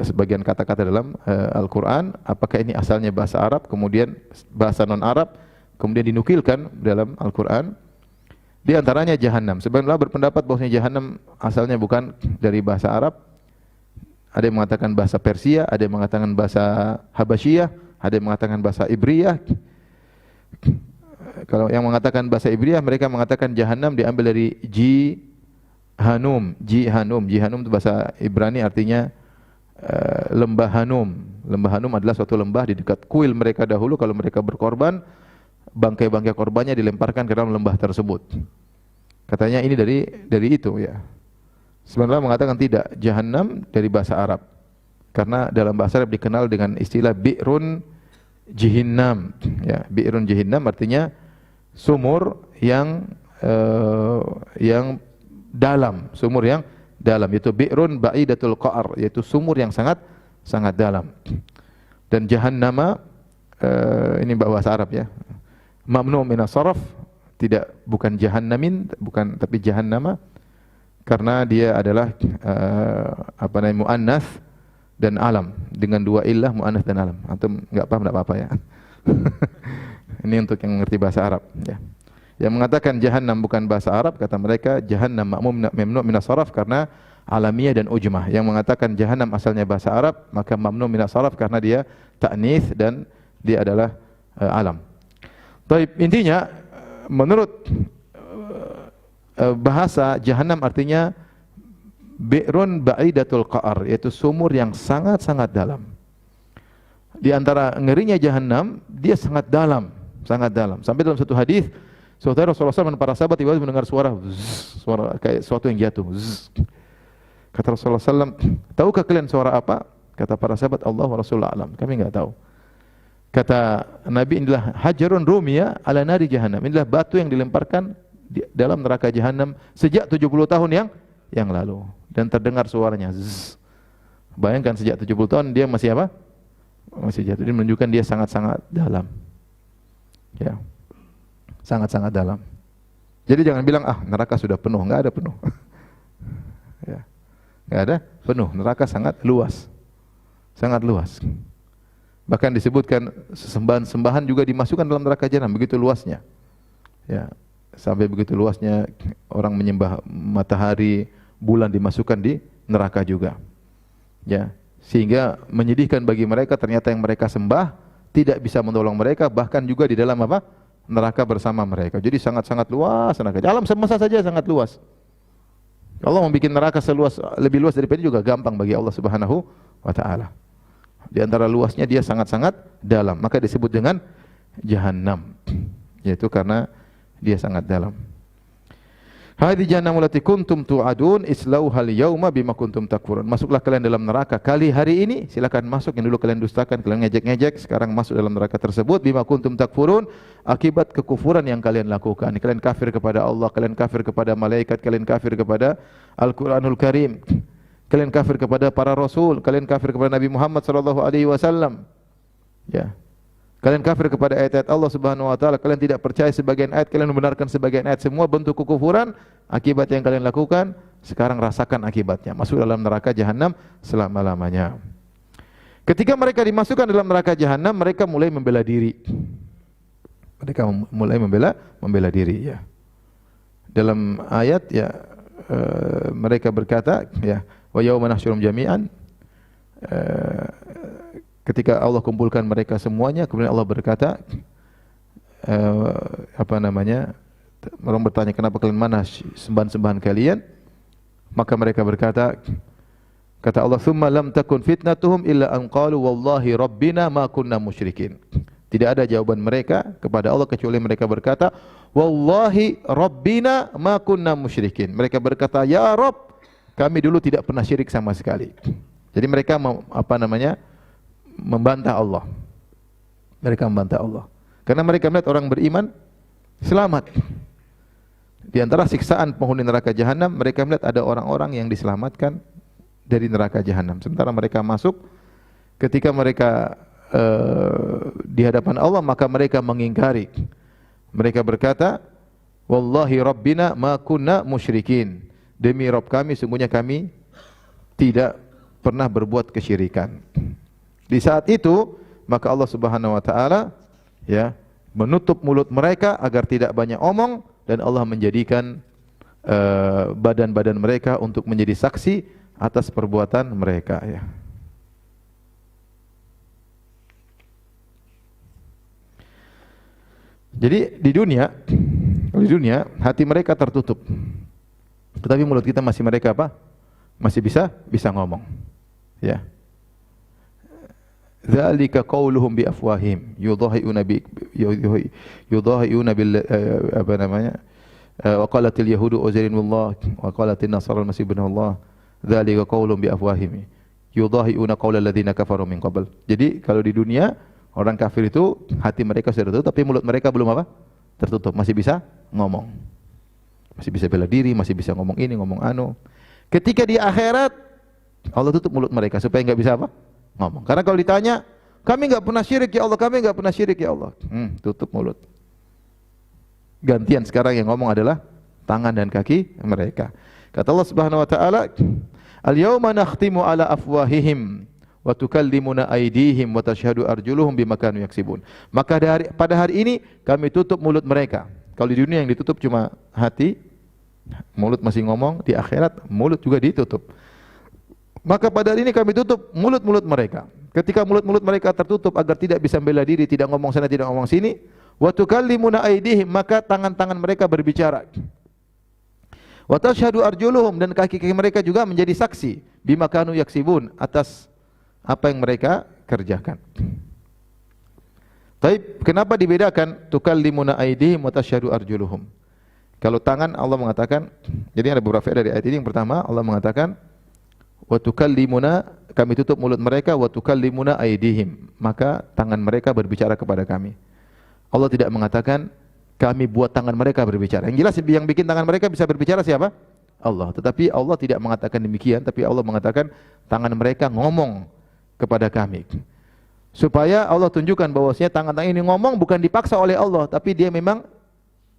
sebagian kata-kata dalam Al-Quran. Apakah ini asalnya bahasa Arab, kemudian bahasa non-Arab, kemudian dinukilkan dalam Al-Quran. Di antaranya Jahannam. Sebenarnya berpendapat bahwasanya Jahannam asalnya bukan dari bahasa Arab. Ada yang mengatakan bahasa Persia, ada yang mengatakan bahasa Habasyiyah, ada yang mengatakan bahasa Ibriyah. Kalau yang mengatakan bahasa Ibriyah, mereka mengatakan Jahannam diambil dari Jihanum. Jihanum itu bahasa Ibrani, artinya lembah Hanum. Lembah Hanum adalah suatu lembah di dekat kuil mereka dahulu. Kalau mereka berkorban, bangkai-bangkai korbannya dilemparkan ke dalam lembah tersebut. Katanya ini dari itu ya. Sebenarnya mengatakan tidak, Jahannam dari bahasa Arab. Karena dalam bahasa Arab dikenal dengan istilah bi'run jihinnam. Ya, bi'run jihinnam artinya sumur yang dalam, sumur yang dalam, yaitu bi'run ba'idatul qa'r, yaitu sumur yang sangat dalam. Dan jahannama ini bahasa Arab ya. Mamnu minas saraf, bukan jahannamin, bukan, tapi jahannama, karena dia adalah muannats dan alam, dengan dua illah, muannats dan alam. Antum enggak paham enggak apa-apa ya. Ini untuk yang mengerti bahasa Arab ya. Yang mengatakan jahannam bukan bahasa Arab, kata mereka jahannam mamnu minas saraf karena alamiah dan ujmah. Yang mengatakan jahannam asalnya bahasa Arab, maka mamnu minas saraf karena dia ta'nits dan dia adalah alam. Baik, intinya menurut bahasa Jahannam artinya bi'run ba'idatul qa'r, yaitu sumur yang sangat dalam. Di antara ngerinya Jahannam, dia sangat dalam. Sampai dalam satu hadis, saudara Rasulullah SAW dan para sahabat tiba-tiba mendengar suara kayak sesuatu yang jatuh. Kata Rasulullah SAW, tahukah kalian suara apa? Kata para sahabat, Allah wa Rasulullah alam. Kami enggak tahu. Kata Nabi, inilah hajarun rumiya ala nari jahannam. Inilah batu yang dilemparkan di dalam neraka jahannam sejak 70 tahun yang lalu, dan terdengar suaranya zzz. Bayangkan sejak 70 tahun dia masih apa? Masih jatuh. Ini menunjukkan dia sangat dalam. Ya. Sangat dalam. Jadi jangan bilang neraka sudah penuh, enggak ada penuh. Ya. Enggak ada penuh. Neraka sangat luas. Sangat luas. Bahkan disebutkan sembahan-sembahan juga dimasukkan dalam neraka jahanam, begitu luasnya. Ya, sampai begitu luasnya orang menyembah matahari, bulan dimasukkan di neraka juga. Ya, sehingga menyedihkan bagi mereka, ternyata yang mereka sembah tidak bisa menolong mereka, bahkan juga di dalam apa? Neraka bersama mereka. Jadi sangat luas neraka. Alam semesta saja sangat luas. Allah membuat neraka lebih luas daripada ini juga gampang bagi Allah Subhanahu wa taala. Di antara luasnya dia sangat dalam, maka disebut dengan Jahannam, yaitu karena dia sangat dalam. Hadhi jahannamul lati kuntum tu'adun islauhal yauma bima kuntum takfurun. Masuklah kalian dalam neraka kali hari ini, silakan masuk. Yang dulu kalian dustakan, kalian ngejek-ngejek, sekarang masuk dalam neraka tersebut. Bima kuntum takfurun, akibat kekufuran yang kalian lakukan. Kalian kafir kepada Allah, kalian kafir kepada malaikat, kalian kafir kepada Al-Qur'anul Karim. Kalian kafir kepada para rasul, kalian kafir kepada Nabi Muhammad sallallahu alaihi wasallam. Ya. Kalian kafir kepada ayat-ayat Allah Subhanahu wa taala, kalian tidak percaya sebagian ayat, kalian membenarkan sebagian ayat. Semua bentuk kekufuran, akibat yang kalian lakukan, sekarang rasakan akibatnya. Masuk dalam neraka Jahannam selama-lamanya. Ketika mereka dimasukkan dalam neraka Jahannam, mereka mulai membela diri. Mereka mulai membela diri ya. Dalam ayat ya mereka berkata ya, wa yauma nahsyurum jami'an, ketika Allah kumpulkan mereka semuanya, kemudian Allah berkata orang bertanya, kenapa kalian, mana sembahan-sembahan kalian? Maka mereka berkata, kata Allah, thumma lam takun fitnatuhum illa an qalu wallahi rabbina ma kunna musyrikin. Tidak ada jawaban mereka kepada Allah kecuali mereka berkata, wallahi rabbina ma kunna musyrikin. Mereka berkata, ya Rabb, kami dulu tidak pernah syirik sama sekali. Jadi mereka membantah Allah. Mereka membantah Allah. Karena mereka melihat orang beriman selamat. Di antara siksaan penghuni neraka Jahannam, mereka melihat ada orang-orang yang diselamatkan dari neraka Jahannam. Sementara mereka masuk, ketika mereka di hadapan Allah, maka mereka mengingkari. Mereka berkata, wallahi rabbina ma kunna musyrikin. Demi Rabb kami, sungguhnya kami tidak pernah berbuat kesyirikan. Di saat itu, maka Allah Subhanahu wa taala ya menutup mulut mereka agar tidak banyak omong, dan Allah menjadikan badan-badan mereka untuk menjadi saksi atas perbuatan mereka, ya. Jadi di dunia hati mereka tertutup, tetapi mulut kita masih mereka apa? Masih bisa ngomong, ya. Dzalika qauluhum bi afwahim yudhahiuna bil apa namanya? Wa qalatil yahudu uzairinullah wa qalatin nasara al-masih ibnullah. Dzalika qauluhum bi afwahim yudhahiuna qaulal ladzina kafaru min qabl. Jadi kalau di dunia orang kafir itu hati mereka sudah tertutup, tapi mulut mereka belum apa? Tertutup, masih bisa ngomong. Masih bisa bela diri, masih bisa ngomong ini, ngomong anu. Ketika di akhirat Allah tutup mulut mereka supaya enggak bisa apa? Ngomong. Karena kalau ditanya, kami enggak pernah syirik ya Allah, kami enggak pernah syirik ya Allah. Tutup mulut. Gantian sekarang yang ngomong adalah tangan dan kaki mereka. Kata Allah Subhanahu wa taala, "Al-yauma nakhtimu ala afwahihim wa tukallimuna aydihim wa tashhadu arjuluhum bima kanu yaksibun." Maka pada hari ini kami tutup mulut mereka. Kalau di dunia yang ditutup cuma hati, mulut masih ngomong, di akhirat mulut juga ditutup. Maka pada hari ini kami tutup mulut-mulut mereka. Ketika mulut-mulut mereka tertutup agar tidak bisa bela diri, tidak ngomong sana, tidak ngomong sini, wa tukallimuna aydihim, maka tangan-tangan mereka berbicara. Wa tashhadu arjuluhum, dan kaki-kaki mereka juga menjadi saksi bima kanu yaksibun, atas apa yang mereka kerjakan. Tapi kenapa dibedakan tukallimuna aydihim wa tashhadu arjuluhum? Kalau tangan Allah mengatakan, jadi ada beberapa ayat dari ayat ini. Yang pertama Allah mengatakan wa tukallimuna, kami tutup mulut mereka, wa tukallimuna aydihim, maka tangan mereka berbicara kepada kami. Allah tidak mengatakan kami buat tangan mereka berbicara. Yang jelas yang bikin tangan mereka bisa berbicara siapa? Allah. Tetapi Allah tidak mengatakan demikian, tapi Allah mengatakan tangan mereka ngomong kepada kami. Supaya Allah tunjukkan bahwasanya tangan-tangan ini ngomong bukan dipaksa oleh Allah, tapi dia memang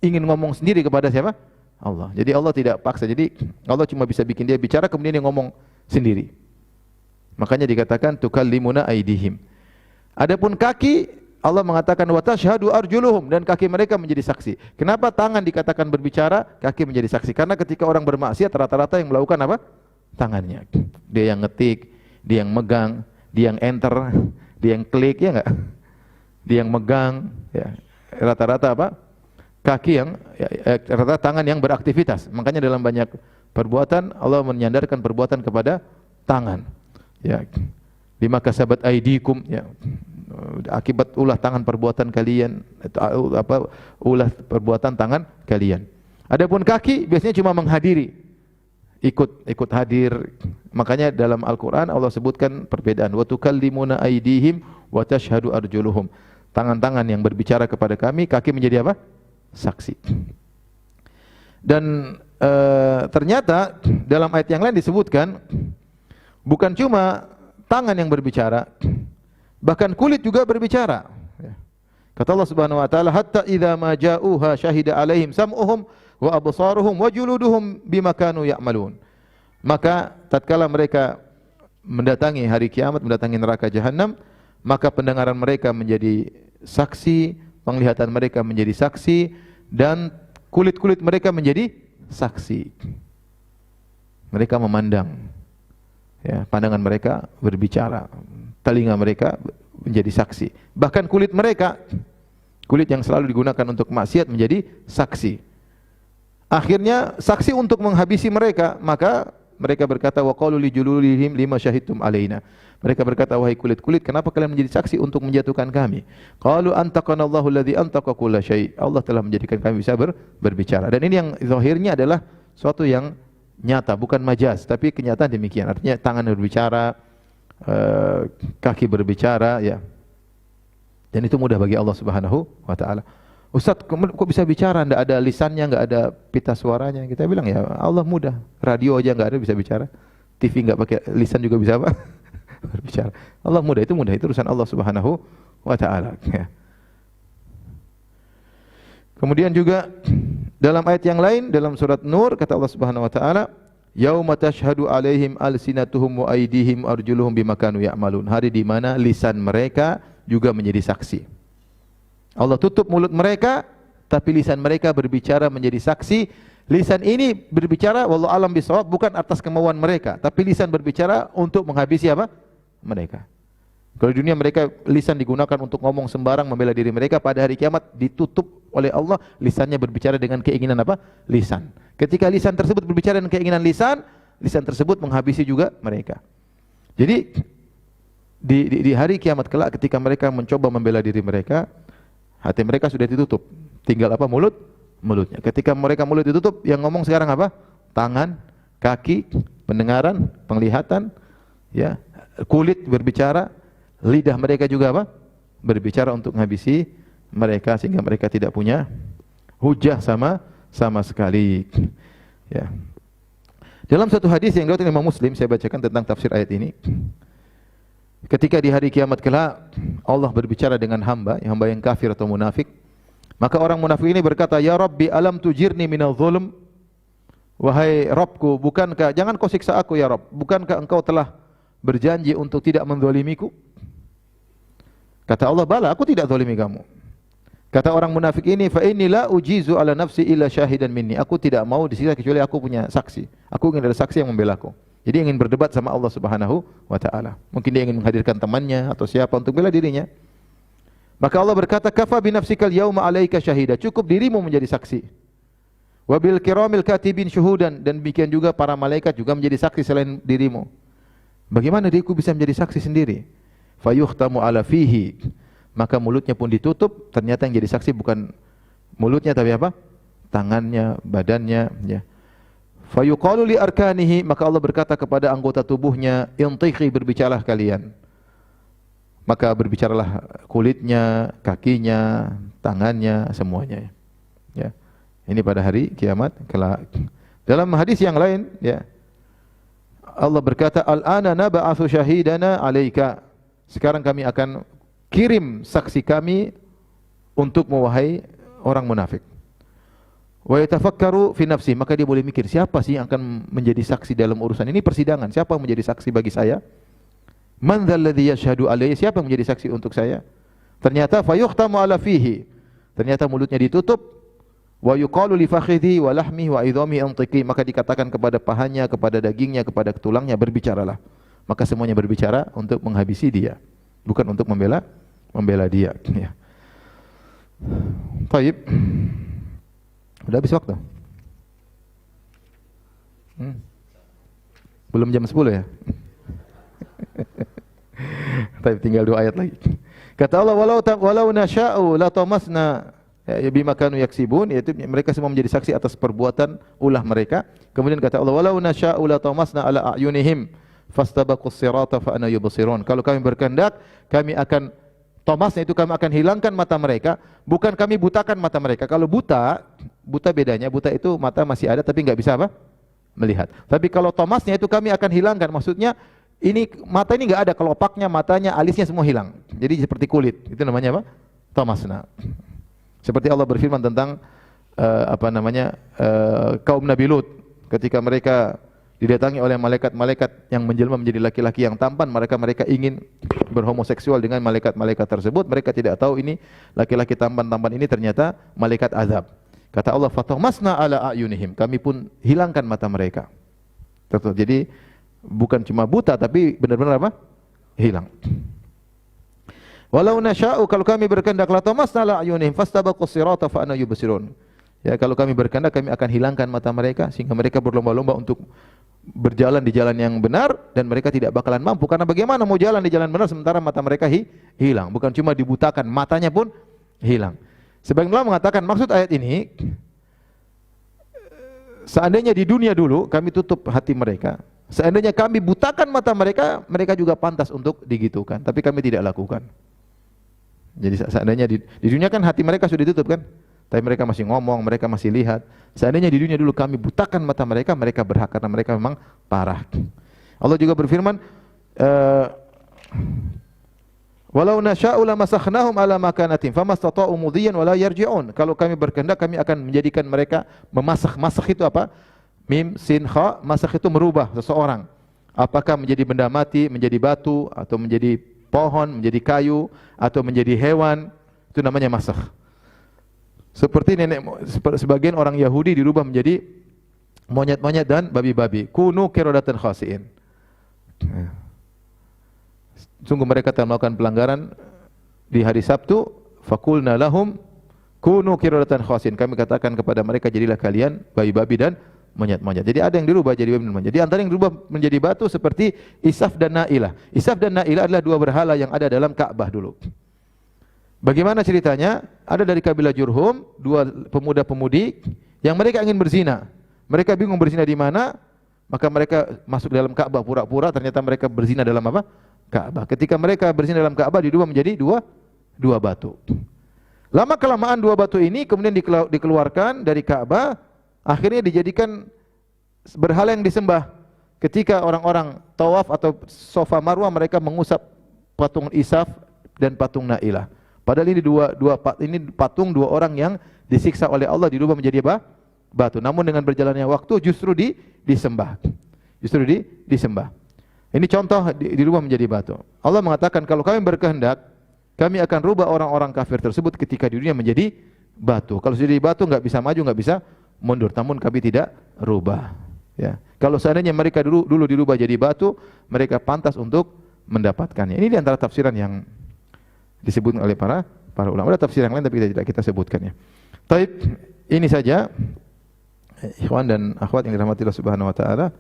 ingin ngomong sendiri kepada siapa? Allah. Jadi Allah tidak paksa. Jadi Allah cuma bisa bikin dia bicara, kemudian dia ngomong sendiri. Makanya dikatakan tukallimuna aydihim. Adapun kaki, Allah mengatakan wa tashhadu arjuluhum, dan kaki mereka menjadi saksi. Kenapa tangan dikatakan berbicara, kaki menjadi saksi? Karena ketika orang bermaksiat rata-rata yang melakukan apa? Tangannya. Dia yang ngetik, dia yang megang, dia yang enter, dia yang klik, ya enggak? Dia yang megang, ya. Rata-rata apa? Kaki yang rata-rata tangan yang beraktivitas. Makanya dalam banyak perbuatan Allah menyandarkan perbuatan kepada tangan. Ya. Bima kasabat aydikum, ya. Akibat ulah tangan perbuatan kalian, ulah perbuatan tangan kalian. Adapun kaki biasanya cuma menghadiri, ikut hadir. Makanya dalam Al-Qur'an Allah sebutkan perbedaan, wa tukallimuna aydihim wa tashhadu arjuluhum. Tangan-tangan yang berbicara kepada kami, kaki menjadi apa? Saksi. Dan ternyata dalam ayat yang lain disebutkan bukan cuma tangan yang berbicara, bahkan kulit juga berbicara. Kata Allah Subhanahu wa taala, hatta idza ma ja'uha syahida alaihim sam'uhum wa absaruhum wa juluduhum bima kanu ya'malun. Maka tatkala mereka mendatangi hari kiamat, mendatangi neraka jahanam, maka pendengaran mereka menjadi saksi, penglihatan mereka menjadi saksi, dan kulit-kulit mereka menjadi saksi. Mereka memandang, ya, pandangan mereka berbicara, telinga mereka menjadi saksi. Bahkan kulit mereka, kulit yang selalu digunakan untuk maksiat, menjadi saksi. Akhirnya saksi untuk menghabisi mereka, maka mereka berkata, wa qalu li juludihim lima syahidtum alaina. Mereka berkata, wahai kulit-kulit, kenapa kalian menjadi saksi untuk menjatuhkan kami? Qalu antaqanallahu alladzi antaqa kulla syai'. Allah telah menjadikan kami bisa berbicara. Dan ini yang zahirnya adalah suatu yang nyata, bukan majaz, tapi kenyataan demikian. Artinya tangan berbicara, kaki berbicara, ya. Dan itu mudah bagi Allah Subhanahu wa taala. Ustaz, kok bisa bicara, enggak ada lisannya, enggak ada pita suaranya? Kita bilang ya Allah mudah. Radio aja enggak ada bisa bicara. TV enggak pakai lisan juga bisa apa? Berbicara. Allah mudah, itu urusan Allah Subhanahu wa taala, ya. Kemudian juga dalam ayat yang lain dalam surat Nur kata Allah Subhanahu wa taala, yauma tashhadu alaihim alsinatuhum wa aydihim arjuluhum bima kanu ya'malun. Hari di mana lisan mereka juga menjadi saksi. Allah tutup mulut mereka, tapi lisan mereka berbicara menjadi saksi. Lisan ini berbicara wallahu alam bisawab, bukan atas kemauan mereka, tapi lisan berbicara untuk menghabisi apa? Mereka. Kalau di dunia mereka lisan digunakan untuk ngomong sembarang membela diri mereka, pada hari kiamat ditutup oleh Allah, lisannya berbicara dengan keinginan apa? Lisan. Ketika lisan tersebut berbicara dengan keinginan lisan, lisan tersebut menghabisi juga mereka. Jadi di hari kiamat kelak ketika mereka mencoba membela diri mereka, hati mereka sudah ditutup. Tinggal apa? Mulutnya. Ketika mereka mulut ditutup, yang ngomong sekarang apa? Tangan, kaki, pendengaran, penglihatan, ya, kulit berbicara, lidah mereka juga apa? Berbicara untuk menghabisi mereka sehingga mereka tidak punya hujah sama sekali. Ya. Dalam satu hadis yang diriwayatkan Imam Muslim, saya bacakan tentang tafsir ayat ini. Ketika di hari kiamat kelak Allah berbicara dengan hamba yang kafir atau munafik, maka orang munafik ini berkata, "Ya Rabbi, alam tujirni minal zulm?" Wahai Rabbku, bukankah, jangan kau siksa aku ya Rabb, bukankah engkau telah berjanji untuk tidak menzalimiku? Kata Allah, "Bala, aku tidak zalimi kamu." Kata orang munafik ini, "Fa inni la ujizu ala nafsi illa syahidan minni." Aku tidak mau disiksa kecuali aku punya saksi. Aku ingin ada saksi yang membelaku. Jadi ingin berdebat sama Allah Subhanahu wa taala. Mungkin dia ingin menghadirkan temannya atau siapa untuk bela dirinya. Maka Allah berkata, "Kafa bi nafsikal yauma 'alaika syahida." Cukup dirimu menjadi saksi. Wa bil kiramil katibin syuhudan, dan demikian juga para malaikat juga menjadi saksi selain dirimu. Bagaimana diriku bisa menjadi saksi sendiri? Fayuhtamu ala fihi. Maka mulutnya pun ditutup, ternyata yang jadi saksi bukan mulutnya tapi apa? Tangannya, badannya, ya. Fayuqalu li arkanihi, maka Allah berkata kepada anggota tubuhnya, "Intiqi, berbicaralah kalian." Maka berbicaralah kulitnya, kakinya, tangannya, semuanya. Ya. Ini pada hari kiamat kelak. Dalam hadis yang lain, ya, Allah berkata, "Al-ana nab'atsu syahidana 'alaika." Sekarang kami akan kirim saksi kami untuk mewahai orang munafik. Wa yatafakkaru fi nafsi, maka dia boleh mikir, siapa sih yang akan menjadi saksi dalam urusan ini persidangan? Siapa yang menjadi saksi bagi saya? Man dzal ladzi yashhadu alayya, siapa yang menjadi saksi untuk saya? Ternyata fayuhtamu ala fihi. Ternyata mulutnya ditutup. Wa yuqalu li fakhidhi wa lahmihi wa idhami antiqi, maka dikatakan kepada pahanya, kepada dagingnya, kepada tulangnya, berbicaralah. Maka semuanya berbicara untuk menghabisi dia, bukan untuk membela dia, ya. Baik. Udah habis waktu? Belum jam 10 ya? Tapi tinggal 2 ayat lagi. Kata Allah, walau nasya'u la tamasna bima kanu yaksibun, yaitu mereka semua menjadi saksi atas perbuatan ulah mereka. Kemudian kata Allah, walau nasya'u la tamasna ala a'yunihim fastabaqus sirata fa ana yubsirun. Kalau kami berkehendak, kami akan tomasnya itu kami akan hilangkan mata mereka, bukan kami butakan mata mereka. Kalau buta bedanya, buta itu mata masih ada tapi enggak bisa apa? Melihat. Tapi kalau tomasnya itu kami akan hilangkan, maksudnya ini mata ini enggak ada kelopaknya, matanya, alisnya semua hilang. Jadi seperti kulit. Itu namanya apa? Tomasna. Seperti Allah berfirman tentang kaum Nabi Lut, ketika mereka didatangi oleh malaikat-malaikat yang menjelma menjadi laki-laki yang tampan, mereka ingin berhomoseksual dengan malaikat-malaikat tersebut. Mereka tidak tahu ini laki-laki tampan-tampan ini ternyata malaikat azab. Kata Allah, "Fatamasna ala a'yunihim." Kami pun hilangkan mata mereka. Jadi bukan cuma buta tapi benar-benar apa? Hilang. Walau nasya'u, kalau kami berkehendak, la tamasna ala a'yunihim fastabaqus sirata fa ana yubsirun. Ya, kalau kami berkehendak kami akan hilangkan mata mereka sehingga mereka berlomba-lomba untuk berjalan di jalan yang benar dan mereka tidak bakalan mampu, karena bagaimana mau jalan di jalan benar sementara mata mereka hilang. Bukan cuma dibutakan, matanya pun hilang. Sebagian ulama mengatakan maksud ayat ini, seandainya di dunia dulu kami tutup hati mereka, seandainya kami butakan mata mereka, mereka juga pantas untuk digitukan, tapi kami tidak lakukan. Jadi seandainya di dunia kan hati mereka sudah ditutup kan, tapi mereka masih ngomong, mereka masih lihat. Seandainya di dunia dulu kami butakan mata mereka, mereka berhak karena mereka memang parah. Allah juga berfirman, walau nasya'u lamasakhnahum ala makanatim famastata'u mudhiyan wala yarji'un. Kalau kami berkehendak kami akan menjadikan mereka memasak. Masak itu apa? Mim sin kha, masak itu merubah seseorang. Apakah menjadi benda mati, menjadi batu, atau menjadi pohon, menjadi kayu, atau menjadi hewan, itu namanya masak. Seperti sebagian orang Yahudi dirubah menjadi monyet-monyet dan babi-babi. Kunu qiradatan khasiin. Sungguh mereka telah melakukan pelanggaran di hari Sabtu. Faqulna lahum kunu qiradatan khasiin. Kami katakan kepada mereka, jadilah kalian babi-babi dan monyet-monyet. Jadi ada yang dirubah jadi babi dan monyet. Jadi antara yang dirubah menjadi batu seperti Isaf dan Na'ilah. Isaf dan Na'ilah adalah dua berhala yang ada dalam Ka'bah dulu. Bagaimana ceritanya? Ada dari kabilah Jurhum, dua pemuda-pemudi yang mereka ingin berzina. Mereka bingung berzina di mana, maka mereka masuk dalam Ka'bah pura-pura, ternyata mereka berzina dalam apa? Ka'bah. Ketika mereka berzina dalam Ka'bah, dirubah menjadi dua batu. Lama kelamaan dua batu ini kemudian dikeluarkan dari Ka'bah, akhirnya dijadikan berhala yang disembah. Ketika orang-orang tawaf atau Safa Marwah, mereka mengusap patung Isaf dan patung Na'ilah. Padahal ini patung dua orang yang disiksa oleh Allah, dirubah menjadi apa? Batu. Namun dengan berjalannya waktu justru disembah. Justru disembah. Ini contoh dirubah menjadi batu. Allah mengatakan, kalau kami berkehendak, kami akan rubah orang-orang kafir tersebut ketika di dunia menjadi batu. Kalau sudah jadi batu enggak bisa maju, enggak bisa mundur. Namun kami tidak rubah. Ya. Kalau seandainya mereka dulu dirubah jadi batu, mereka pantas untuk mendapatkannya. Ini di antara tafsiran yang disebutkan oleh para ulama. Ada tafsir yang lain tapi tidak kita sebutkan ya. Taib, ini saja ikhwan dan akhwat yang dirahmati Allah Subhanahu wa taala.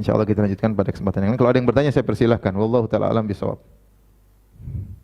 Insyaallah kita lanjutkan pada kesempatan yang lain. Kalau ada yang bertanya saya persilahkan. Wallahu taala alam bisawab.